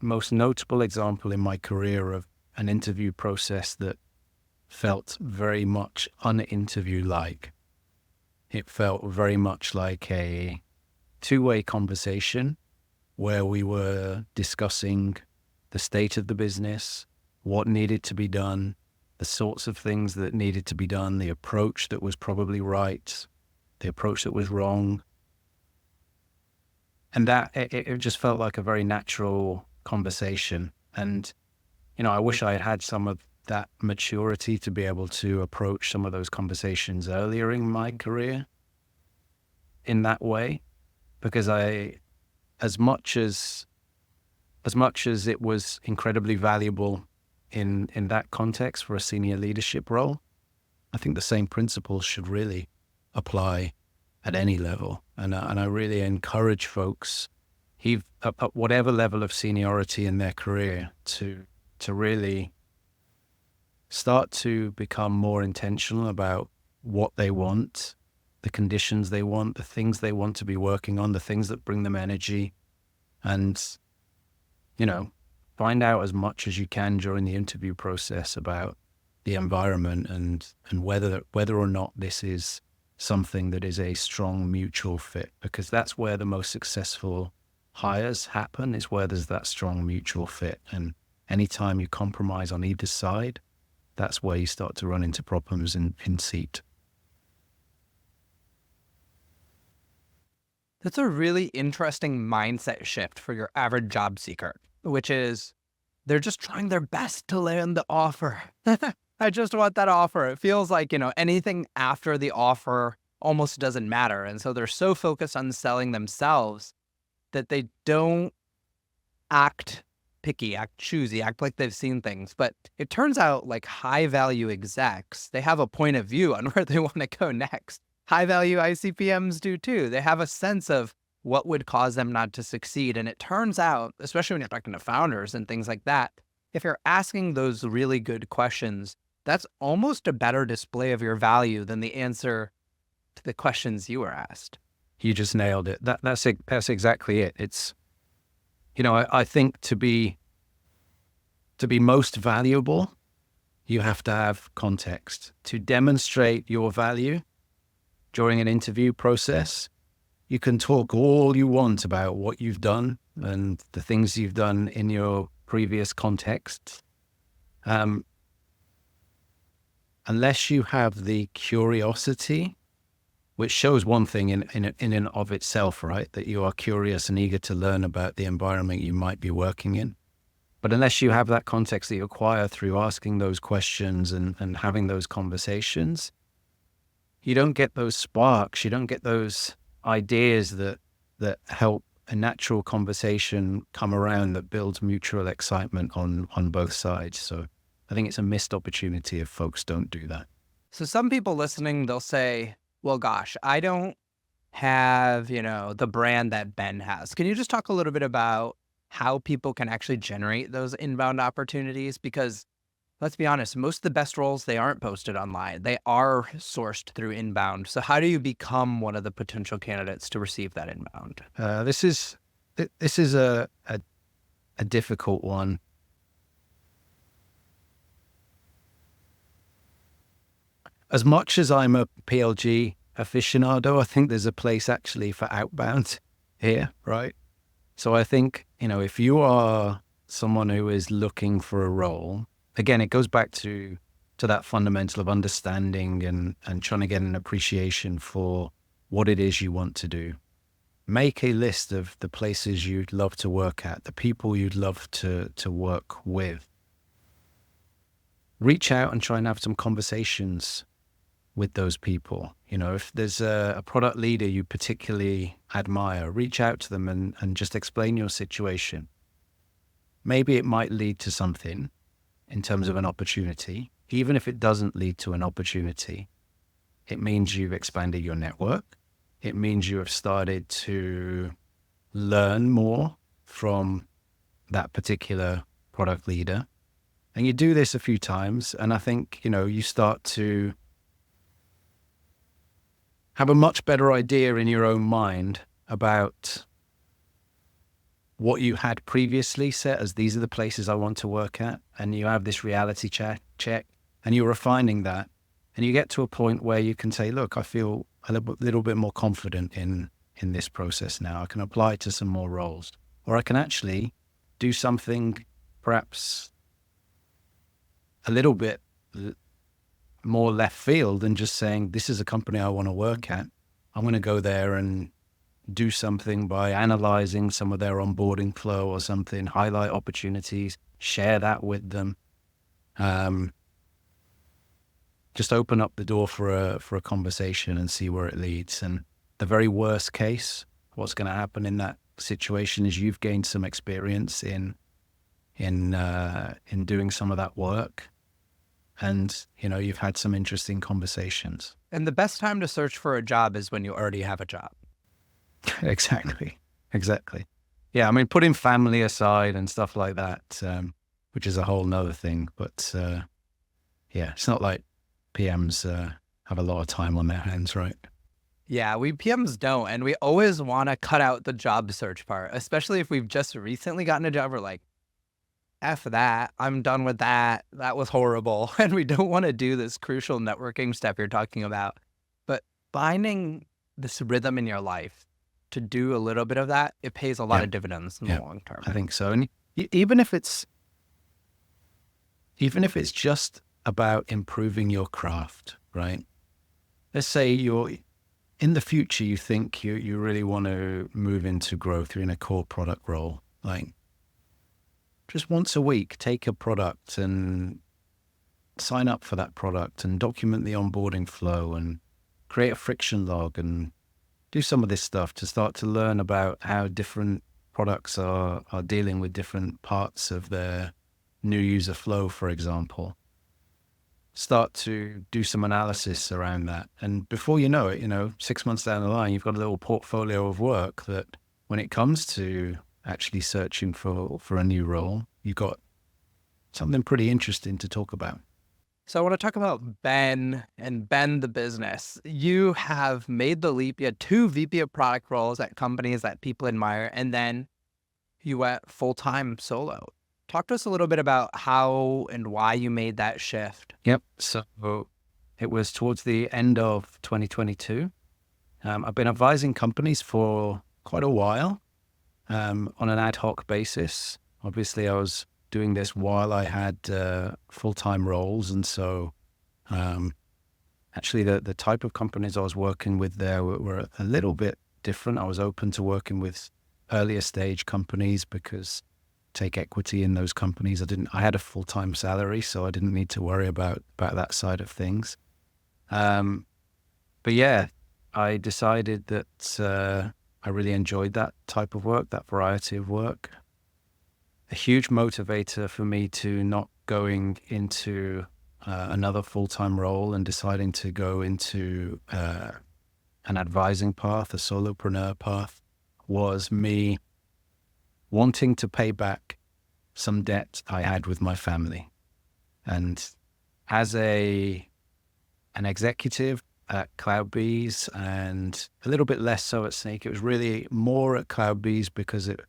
most notable example in my career of an interview process that felt very much un-interview-like. It felt very much like a two-way conversation where we were discussing the state of the business, what needed to be done, the sorts of things that needed to be done, the approach that was probably right, the approach that was wrong. And that it just felt like a very natural conversation. And, I wish I had had some of that maturity to be able to approach some of those conversations earlier in my career in that way, because as much as it was incredibly valuable in that context for a senior leadership role, I think the same principles should really apply at any level. And I really encourage folks, at whatever level of seniority in their career, to really start to become more intentional about what they want, the conditions they want, the things they want to be working on, the things that bring them energy, and, find out as much as you can during the interview process about the environment and whether or not this is something that is a strong mutual fit, because that's where the most successful hires happen, is where there's that strong mutual fit. And anytime you compromise on either side, that's where you start to run into problems in seat. That's a really interesting mindset shift for your average job seeker, which is they're just trying their best to land the offer. I just want that offer. It feels like, anything after the offer almost doesn't matter. And so they're so focused on selling themselves that they don't act picky, act choosy, act like they've seen things. But it turns out like high value execs, they have a point of view on where they want to go next. High value ICPMs do too. They have a sense of what would cause them not to succeed. And it turns out, especially when you're talking to founders and things like that, if you're asking those really good questions, that's almost a better display of your value than the answer to the questions you were asked. You just nailed it. That's exactly it. It's, I think to be most valuable, you have to have context. To demonstrate your value during an interview process, you can talk all you want about what you've done and the things you've done in your previous context. Unless you have the curiosity, which shows one thing in and of itself, right? That you are curious and eager to learn about the environment you might be working in. But unless you have that context that you acquire through asking those questions and having those conversations, you don't get those sparks. You don't get those ideas that help a natural conversation come around that builds mutual excitement on both sides. So I think it's a missed opportunity if folks don't do that. So some people listening, they'll say, well, gosh, I don't have, the brand that Ben has. Can you just talk a little bit about how people can actually generate those inbound opportunities? Because let's be honest, most of the best roles, they aren't posted online. They are sourced through inbound. So how do you become one of the potential candidates to receive that inbound? This is a difficult one. As much as I'm a PLG aficionado, I think there's a place actually for outbound here, right? So I think, if you are someone who is looking for a role, again, it goes back to that fundamental of understanding and trying to get an appreciation for what it is you want to do. Make a list of the places you'd love to work at, the people you'd love to work with. Reach out and try and have some conversations with those people. If there's a product leader you particularly admire, reach out to them and just explain your situation. Maybe it might lead to something in terms of an opportunity. Even if it doesn't lead to an opportunity, it means you've expanded your network. It means you have started to learn more from that particular product leader. And you do this a few times, and I think, you start to have a much better idea in your own mind about what you had previously set as these are the places I want to work at. And you have this reality check and you're refining that. And you get to a point where you can say, look, I feel a little bit more confident in this process now. I can apply to some more roles, or I can actually do something perhaps a little bit more left field than just saying, this is a company I want to work at. I'm going to go there and do something by analyzing some of their onboarding flow or something, highlight opportunities, share that with them. Just open up the door for a conversation and see where it leads. And the very worst case, what's going to happen in that situation is you've gained some experience in doing some of that work. And, you've had some interesting conversations. And the best time to search for a job is when you already have a job. Exactly. Yeah, putting family aside and stuff like that, which is a whole nother thing. But yeah, it's not like PMs have a lot of time on their hands, right? Yeah, we PMs don't. And we always want to cut out the job search part, especially if we've just recently gotten a job. We're like, F that, I'm done with that. That was horrible. And we don't want to do this crucial networking step you're talking about. But finding this rhythm in your life to do a little bit of that, it pays a lot of dividends in the long term. I think so. And even if it's just about improving your craft, right? Let's say in the future, you think you really want to move into growth. You're in a core product role, like, just once a week, take a product and sign up for that product and document the onboarding flow and create a friction log and do some of this stuff to start to learn about how different products are dealing with different parts of their new user flow, for example. Start to do some analysis around that. And before you know it, 6 months down the line, you've got a little portfolio of work that when it comes to actually searching for a new role, you've got something pretty interesting to talk about. So I want to talk about Ben and Ben the business. You have made the leap. You had 2 VP of product roles at companies that people admire, and then you went full-time solo. Talk to us a little bit about how and why you made that shift. Yep. So it was towards the end of 2022. I've been advising companies for quite a while. On an ad hoc basis. Obviously, I was doing this while I had full-time roles. And so actually the type of companies I was working with there were a little bit different. I was open to working with earlier stage companies because take equity in those companies. I had a full-time salary, so I didn't need to worry about that side of things. But yeah, I decided that I really enjoyed that type of work, that variety of work. A huge motivator for me to not going into another full-time role and deciding to go into an advising path, a solopreneur path, was me wanting to pay back some debt I had with my family. And as an executive at CloudBees, and a little bit less so at Snake, it was really more at CloudBees because it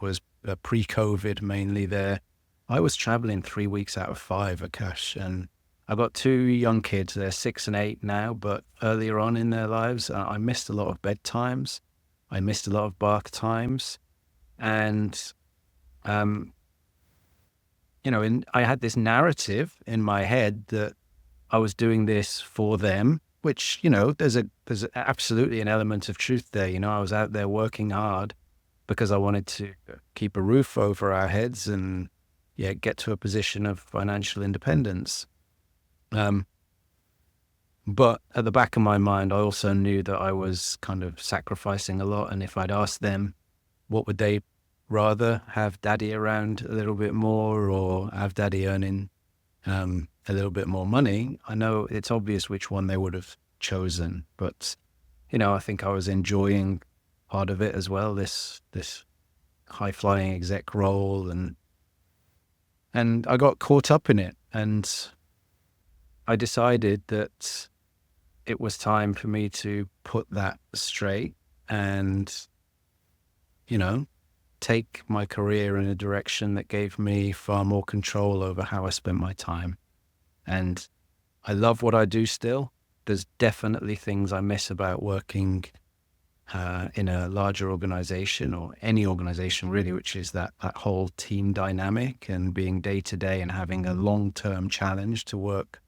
was pre-COVID mainly there. I was traveling 3 weeks out of 5, Aakash, and I've got 2 young kids. They're 6 and 8 now, but earlier on in their lives, I missed a lot of bedtimes. I missed a lot of bath times. And, I had this narrative in my head that I was doing this for them, which, there's absolutely an element of truth there. I was out there working hard because I wanted to keep a roof over our heads and get to a position of financial independence. But at the back of my mind, I also knew that I was kind of sacrificing a lot. And if I'd asked them, what would they rather have daddy around a little bit more or have daddy earning a little bit more money? I know it's obvious which one they would have chosen, but, I think I was enjoying part of it as well, this high flying exec role. And I got caught up in it, and I decided that it was time for me to put that straight and, take my career in a direction that gave me far more control over how I spent my time. And I love what I do still. There's definitely things I miss about working in a larger organization, or any organization really, which is that whole team dynamic and being day to day and having a long-term challenge to work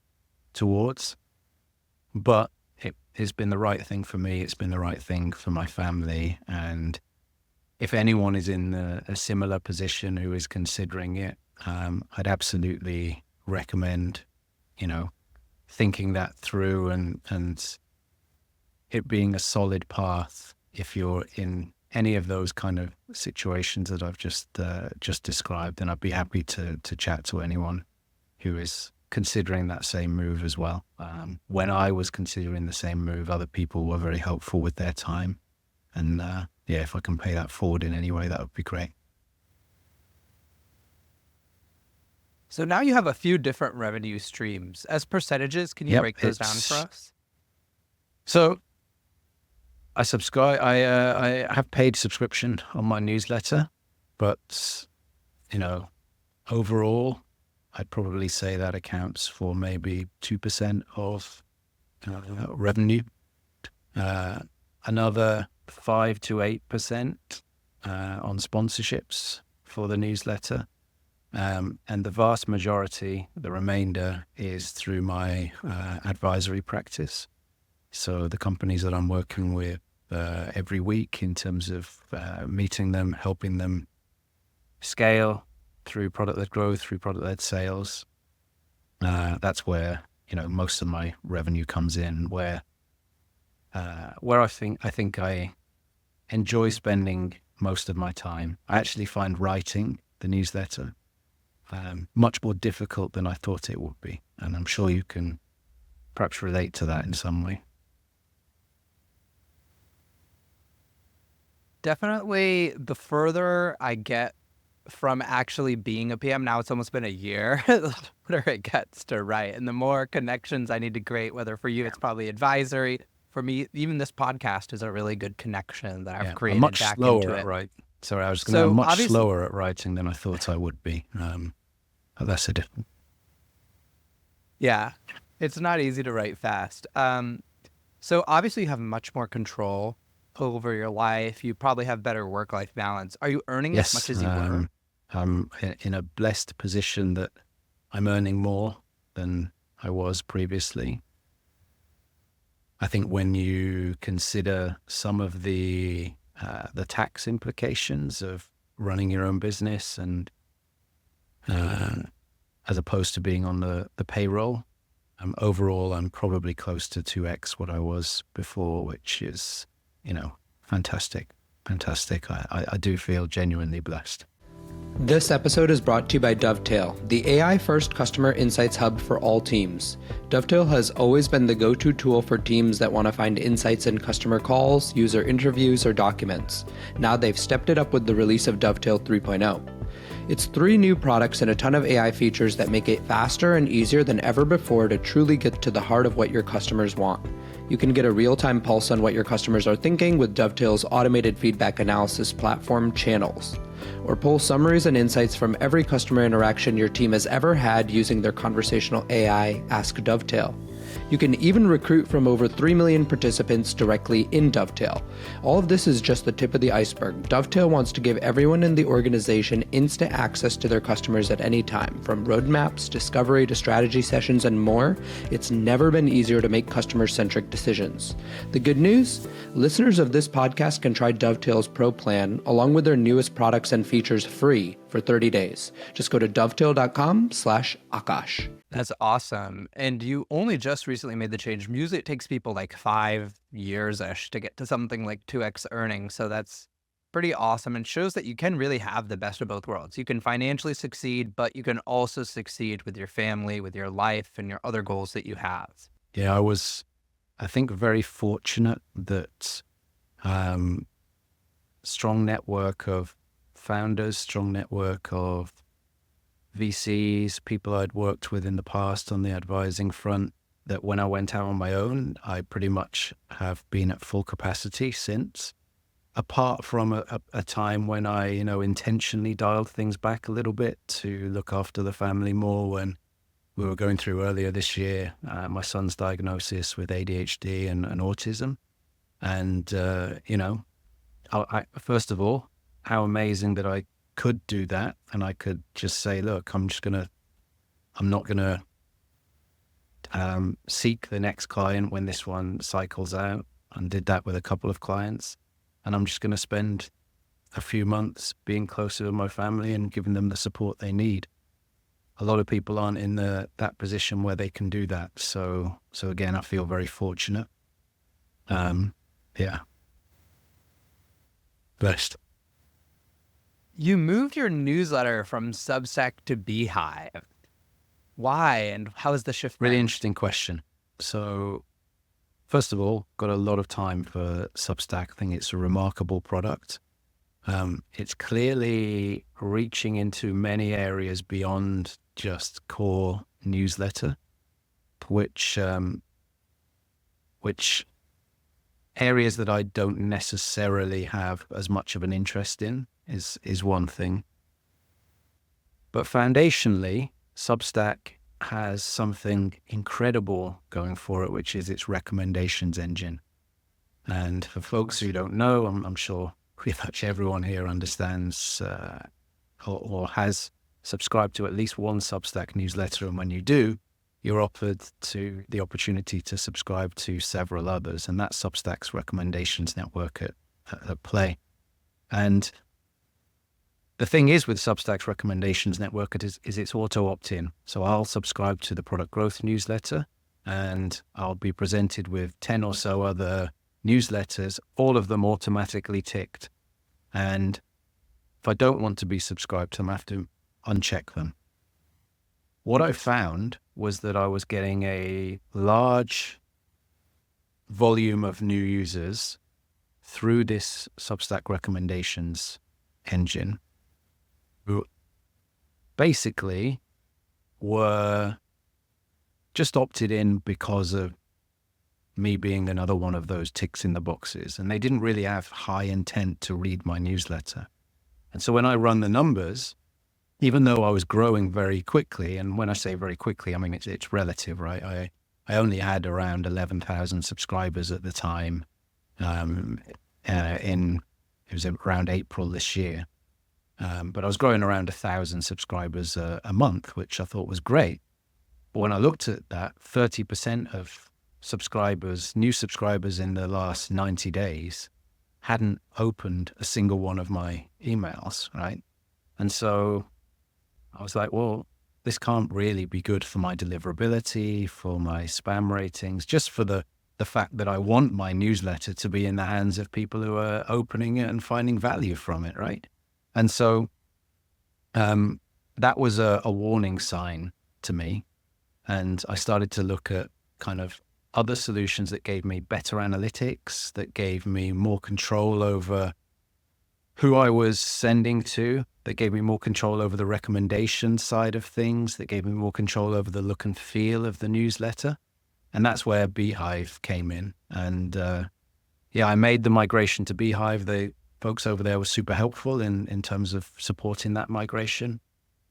towards. But it has been the right thing for me. It's been the right thing for my family. And if anyone is in a similar position who is considering it, I'd absolutely recommend, thinking that through and it being a solid path if you're in any of those kind of situations that I've just described. And I'd be happy to chat to anyone who is considering that same move as well. When I was considering the same move, other people were very helpful with their time. And if I can pay that forward in any way, that would be great. So now you have a few different revenue streams. As percentages, can you break those down for us? So I subscribe. I have paid subscription on my newsletter, but overall, I'd probably say that accounts for maybe 2% of revenue. Another 5 to 8% on sponsorships for the newsletter. And the vast majority, the remainder, is through my advisory practice. So the companies that I'm working with every week in terms of meeting them, helping them scale through product-led growth, through product-led sales. That's where, most of my revenue comes in, where I think I enjoy spending most of my time. I actually find writing the newsletter much more difficult than I thought it would be. And I'm sure you can perhaps relate to that in some way. Definitely the further I get from actually being a PM, now it's almost been a year, the harder it gets to write. And the more connections I need to create, whether for you, it's probably advisory. For me, even this podcast is a really good connection that I've created much back slower into it. Right. Sorry, I was going to much slower at writing than I thought I would be. That's a different. Yeah, it's not easy to write fast. So obviously you have much more control over your life. You probably have better work-life balance. Are you earning as much as you were? I'm in a blessed position that I'm earning more than I was previously. I think when you consider some of the tax implications of running your own business and uh, as opposed to being on the payroll. Overall, I'm probably close to 2x what I was before, which is, fantastic. Fantastic. I do feel genuinely blessed. This episode is brought to you by Dovetail, the AI-first customer insights hub for all teams. Dovetail has always been the go-to tool for teams that want to find insights in customer calls, user interviews, or documents. Now they've stepped it up with the release of Dovetail 3.0. It's 3 new products and a ton of AI features that make it faster and easier than ever before to truly get to the heart of what your customers want. You can get a real-time pulse on what your customers are thinking with Dovetail's automated feedback analysis platform, Channels, or pull summaries and insights from every customer interaction your team has ever had using their conversational AI, Ask Dovetail. You can even recruit from over 3 million participants directly in Dovetail. All of this is just the tip of the iceberg. Dovetail wants to give everyone in the organization instant access to their customers at any time. From roadmaps, discovery to strategy sessions, and more, it's never been easier to make customer-centric decisions. The good news? Listeners of this podcast can try Dovetail's Pro plan along with their newest products and features free for 30 days. Just go to dovetail.com/Aakash. That's awesome. And you only just recently made the change. Usually it takes people like 5 years-ish to get to something like 2x earnings. So that's pretty awesome and shows that you can really have the best of both worlds. You can financially succeed, but you can also succeed with your family, with your life, and your other goals that you have. Yeah, I think, very fortunate that strong network of founders, strong network of VCs, people I'd worked with in the past on the advising front, that when I went out on my own, I pretty much have been at full capacity since, apart from a time when I, intentionally dialed things back a little bit to look after the family more when we were going through earlier this year, my son's diagnosis with ADHD and autism. And, first of all, how amazing that I could do that, and I could just say, look, I'm not gonna seek the next client when this one cycles out, and did that with a couple of clients, and I'm just gonna spend a few months being closer to my family and giving them the support they need. A lot of people aren't in that position where they can do that, so again, I feel very fortunate. Yeah, blessed. You moved your newsletter from Substack to Beehive. Why and how is the shift Really been? interesting question. So, first of all, got a lot of time for Substack. I think it's a remarkable product. It's clearly reaching into many areas beyond just core newsletter, which areas that I don't necessarily have as much of an interest in is one thing. But foundationally, Substack has something incredible going for it, which is its recommendations engine. And for folks who don't know, I'm sure pretty much everyone here understands or has subscribed to at least one Substack newsletter. And when you do, you're offered to the opportunity to subscribe to several others. And that's Substack's recommendations network at play. And the thing is with Substack's recommendations network is it's auto opt-in. So I'll subscribe to the product growth newsletter and I'll be presented with 10 or so other newsletters, all of them automatically ticked. And if I don't want to be subscribed to them, I have to uncheck them. What I found was that I was getting a large volume of new users through this Substack recommendations engine who basically were just opted in because of me being another one of those ticks in the boxes. And they didn't really have high intent to read my newsletter. And so when I run the numbers, even though I was growing very quickly, and when I say very quickly, I mean, it's relative, right? I only had around 11,000 subscribers at the time. It was around April this year. But I was growing around 1,000 subscribers a month, which I thought was great. But when I looked at that, 30% of new subscribers in the last 90 days hadn't opened a single one of my emails, right? And so I was like, well, this can't really be good for my deliverability, for my spam ratings, just for the fact that I want my newsletter to be in the hands of people who are opening it and finding value from it, right? And so that was a warning sign to me. And I started to look at kind of other solutions that gave me better analytics, that gave me more control over who I was sending to, that gave me more control over the recommendation side of things, that gave me more control over the look and feel of the newsletter. And that's where Beehive came in. And I made the migration to Beehive. The folks over there were super helpful in terms of supporting that migration.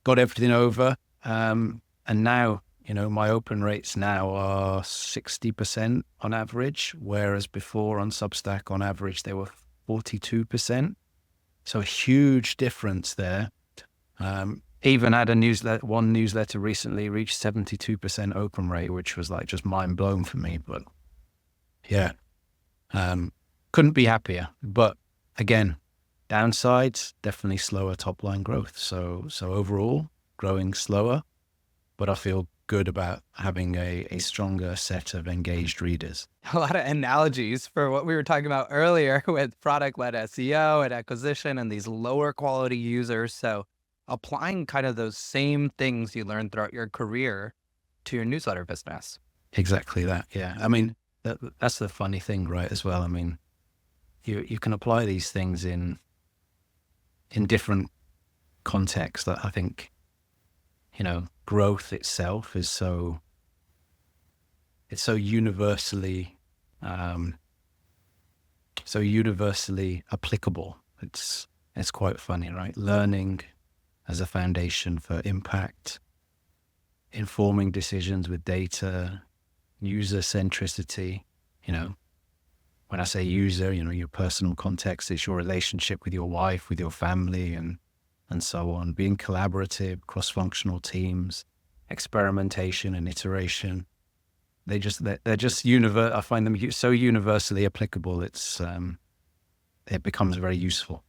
Got everything over. And now, my open rates now are 60% on average, whereas before on Substack, on average, they were 42%. So a huge difference there. Even had one newsletter recently reached 72% open rate, which was like just mind blown for me. But yeah, couldn't be happier. But again, downsides, definitely slower top line growth. So overall, growing slower, but I feel good about having a stronger set of engaged readers. A lot of analogies for what we were talking about earlier with product-led SEO and acquisition and these lower quality users. So applying kind of those same things you learned throughout your career to your newsletter business. Exactly that. Yeah. I mean, that's the funny thing, right? As well. I mean, you can apply these things in different contexts. That I think, growth itself is so universally applicable. It's quite funny, right? Learning as a foundation for impact, informing decisions with data, user centricity. When I say user, your personal context is your relationship with your wife, with your family, and so on. Being collaborative, cross-functional teams, experimentation and iteration. They're just I find them so universally applicable. It becomes very useful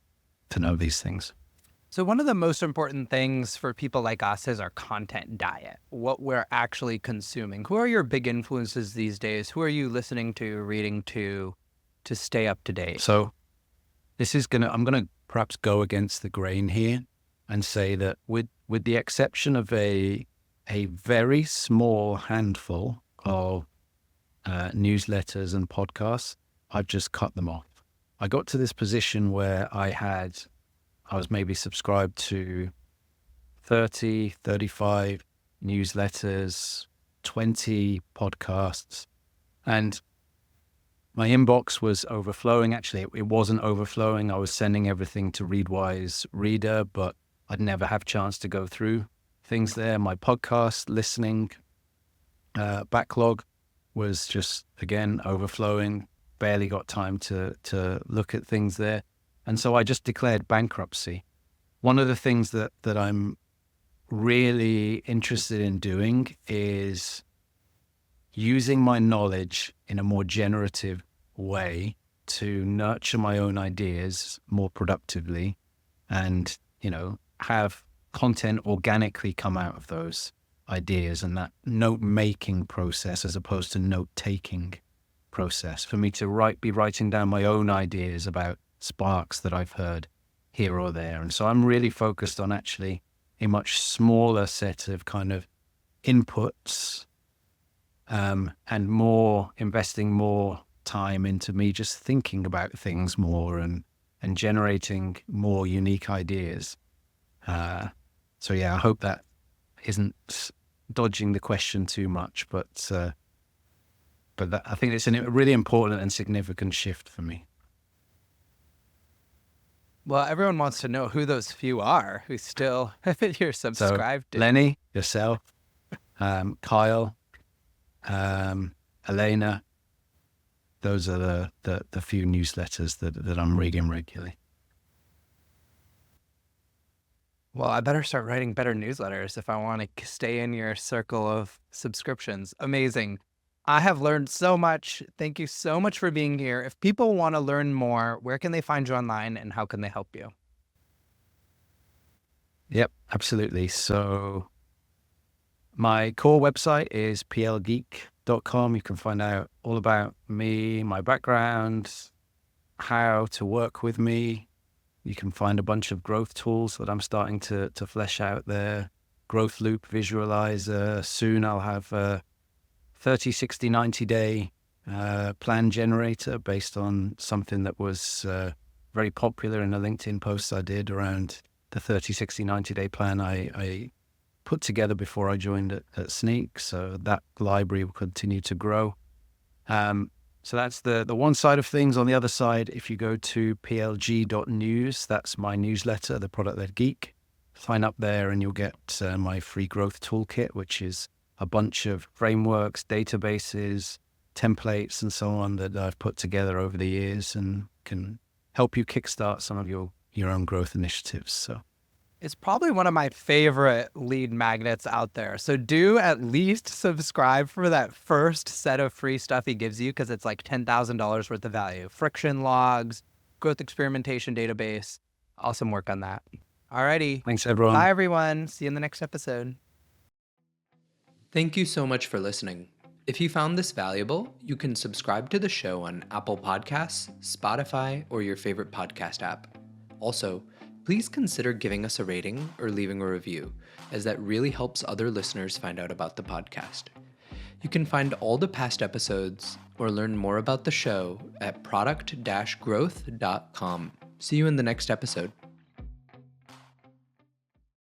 to know these things. So one of the most important things for people like us is our content diet, what we're actually consuming. Who are your big influences these days? Who are you listening to, reading to stay up to date? So I'm going to perhaps go against the grain here and say that with the exception of a very small handful of newsletters and podcasts, I've just cut them off. I got to this position where I was maybe subscribed to 30, 35 newsletters, 20 podcasts, and my inbox was overflowing. Actually, it wasn't overflowing. I was sending everything to Readwise Reader, but I'd never have a chance to go through things there. My podcast listening backlog was just, again, overflowing. Barely got time to look at things there. And so I just declared bankruptcy. One of the things that I'm really interested in doing is using my knowledge in a more generative way to nurture my own ideas more productively and, have content organically come out of those ideas and that note-making process as opposed to note-taking process. For me to be writing down my own ideas about sparks that I've heard here or there. And so I'm really focused on actually a much smaller set of kind of inputs and investing more time into me just thinking about things more and generating more unique ideas. So yeah, I hope that isn't dodging the question too much, but I think it's a really important and significant shift for me. Well, everyone wants to know who those few are who still you're subscribed to. Lenny, yourself, Kyle, Elena, those are the few newsletters that I'm reading regularly. Well, I better start writing better newsletters if I want to stay in your circle of subscriptions. Amazing. I have learned so much. Thank you so much for being here. If people want to learn more, where can they find you online and how can they help you? Yep, absolutely. So my core website is plgeek.com. You can find out all about me, my background, how to work with me. You can find a bunch of growth tools that I'm starting to flesh out there. Growth loop visualizer. Soon I'll have a 30, 60, 90-day plan generator based on something that was very popular in a LinkedIn post I did around the 30, 60, 90-day plan I put together before I joined at Sneak. So that library will continue to grow. So that's the one side of things. On the other side, if you go to plg.news, that's my newsletter, the Product-Led Geek. Sign up there and you'll get my free growth toolkit, which is a bunch of frameworks, databases, templates, and so on that I've put together over the years and can help you kickstart some of your own growth initiatives. So It's probably one of my favorite lead magnets out there. So do at least subscribe for that first set of free stuff he gives you, because it's like $10,000 worth of value. Friction logs, growth experimentation database. Awesome work on that. Alrighty. thanks, everyone. Bye, everyone. See you in the next episode. Thank you so much for listening. If you found this valuable, you can subscribe to the show on Apple Podcasts, Spotify, or your favorite podcast app. Also, please consider giving us a rating or leaving a review, as that really helps other listeners find out about the podcast. You can find all the past episodes or learn more about the show at product-growth.com. See you in the next episode.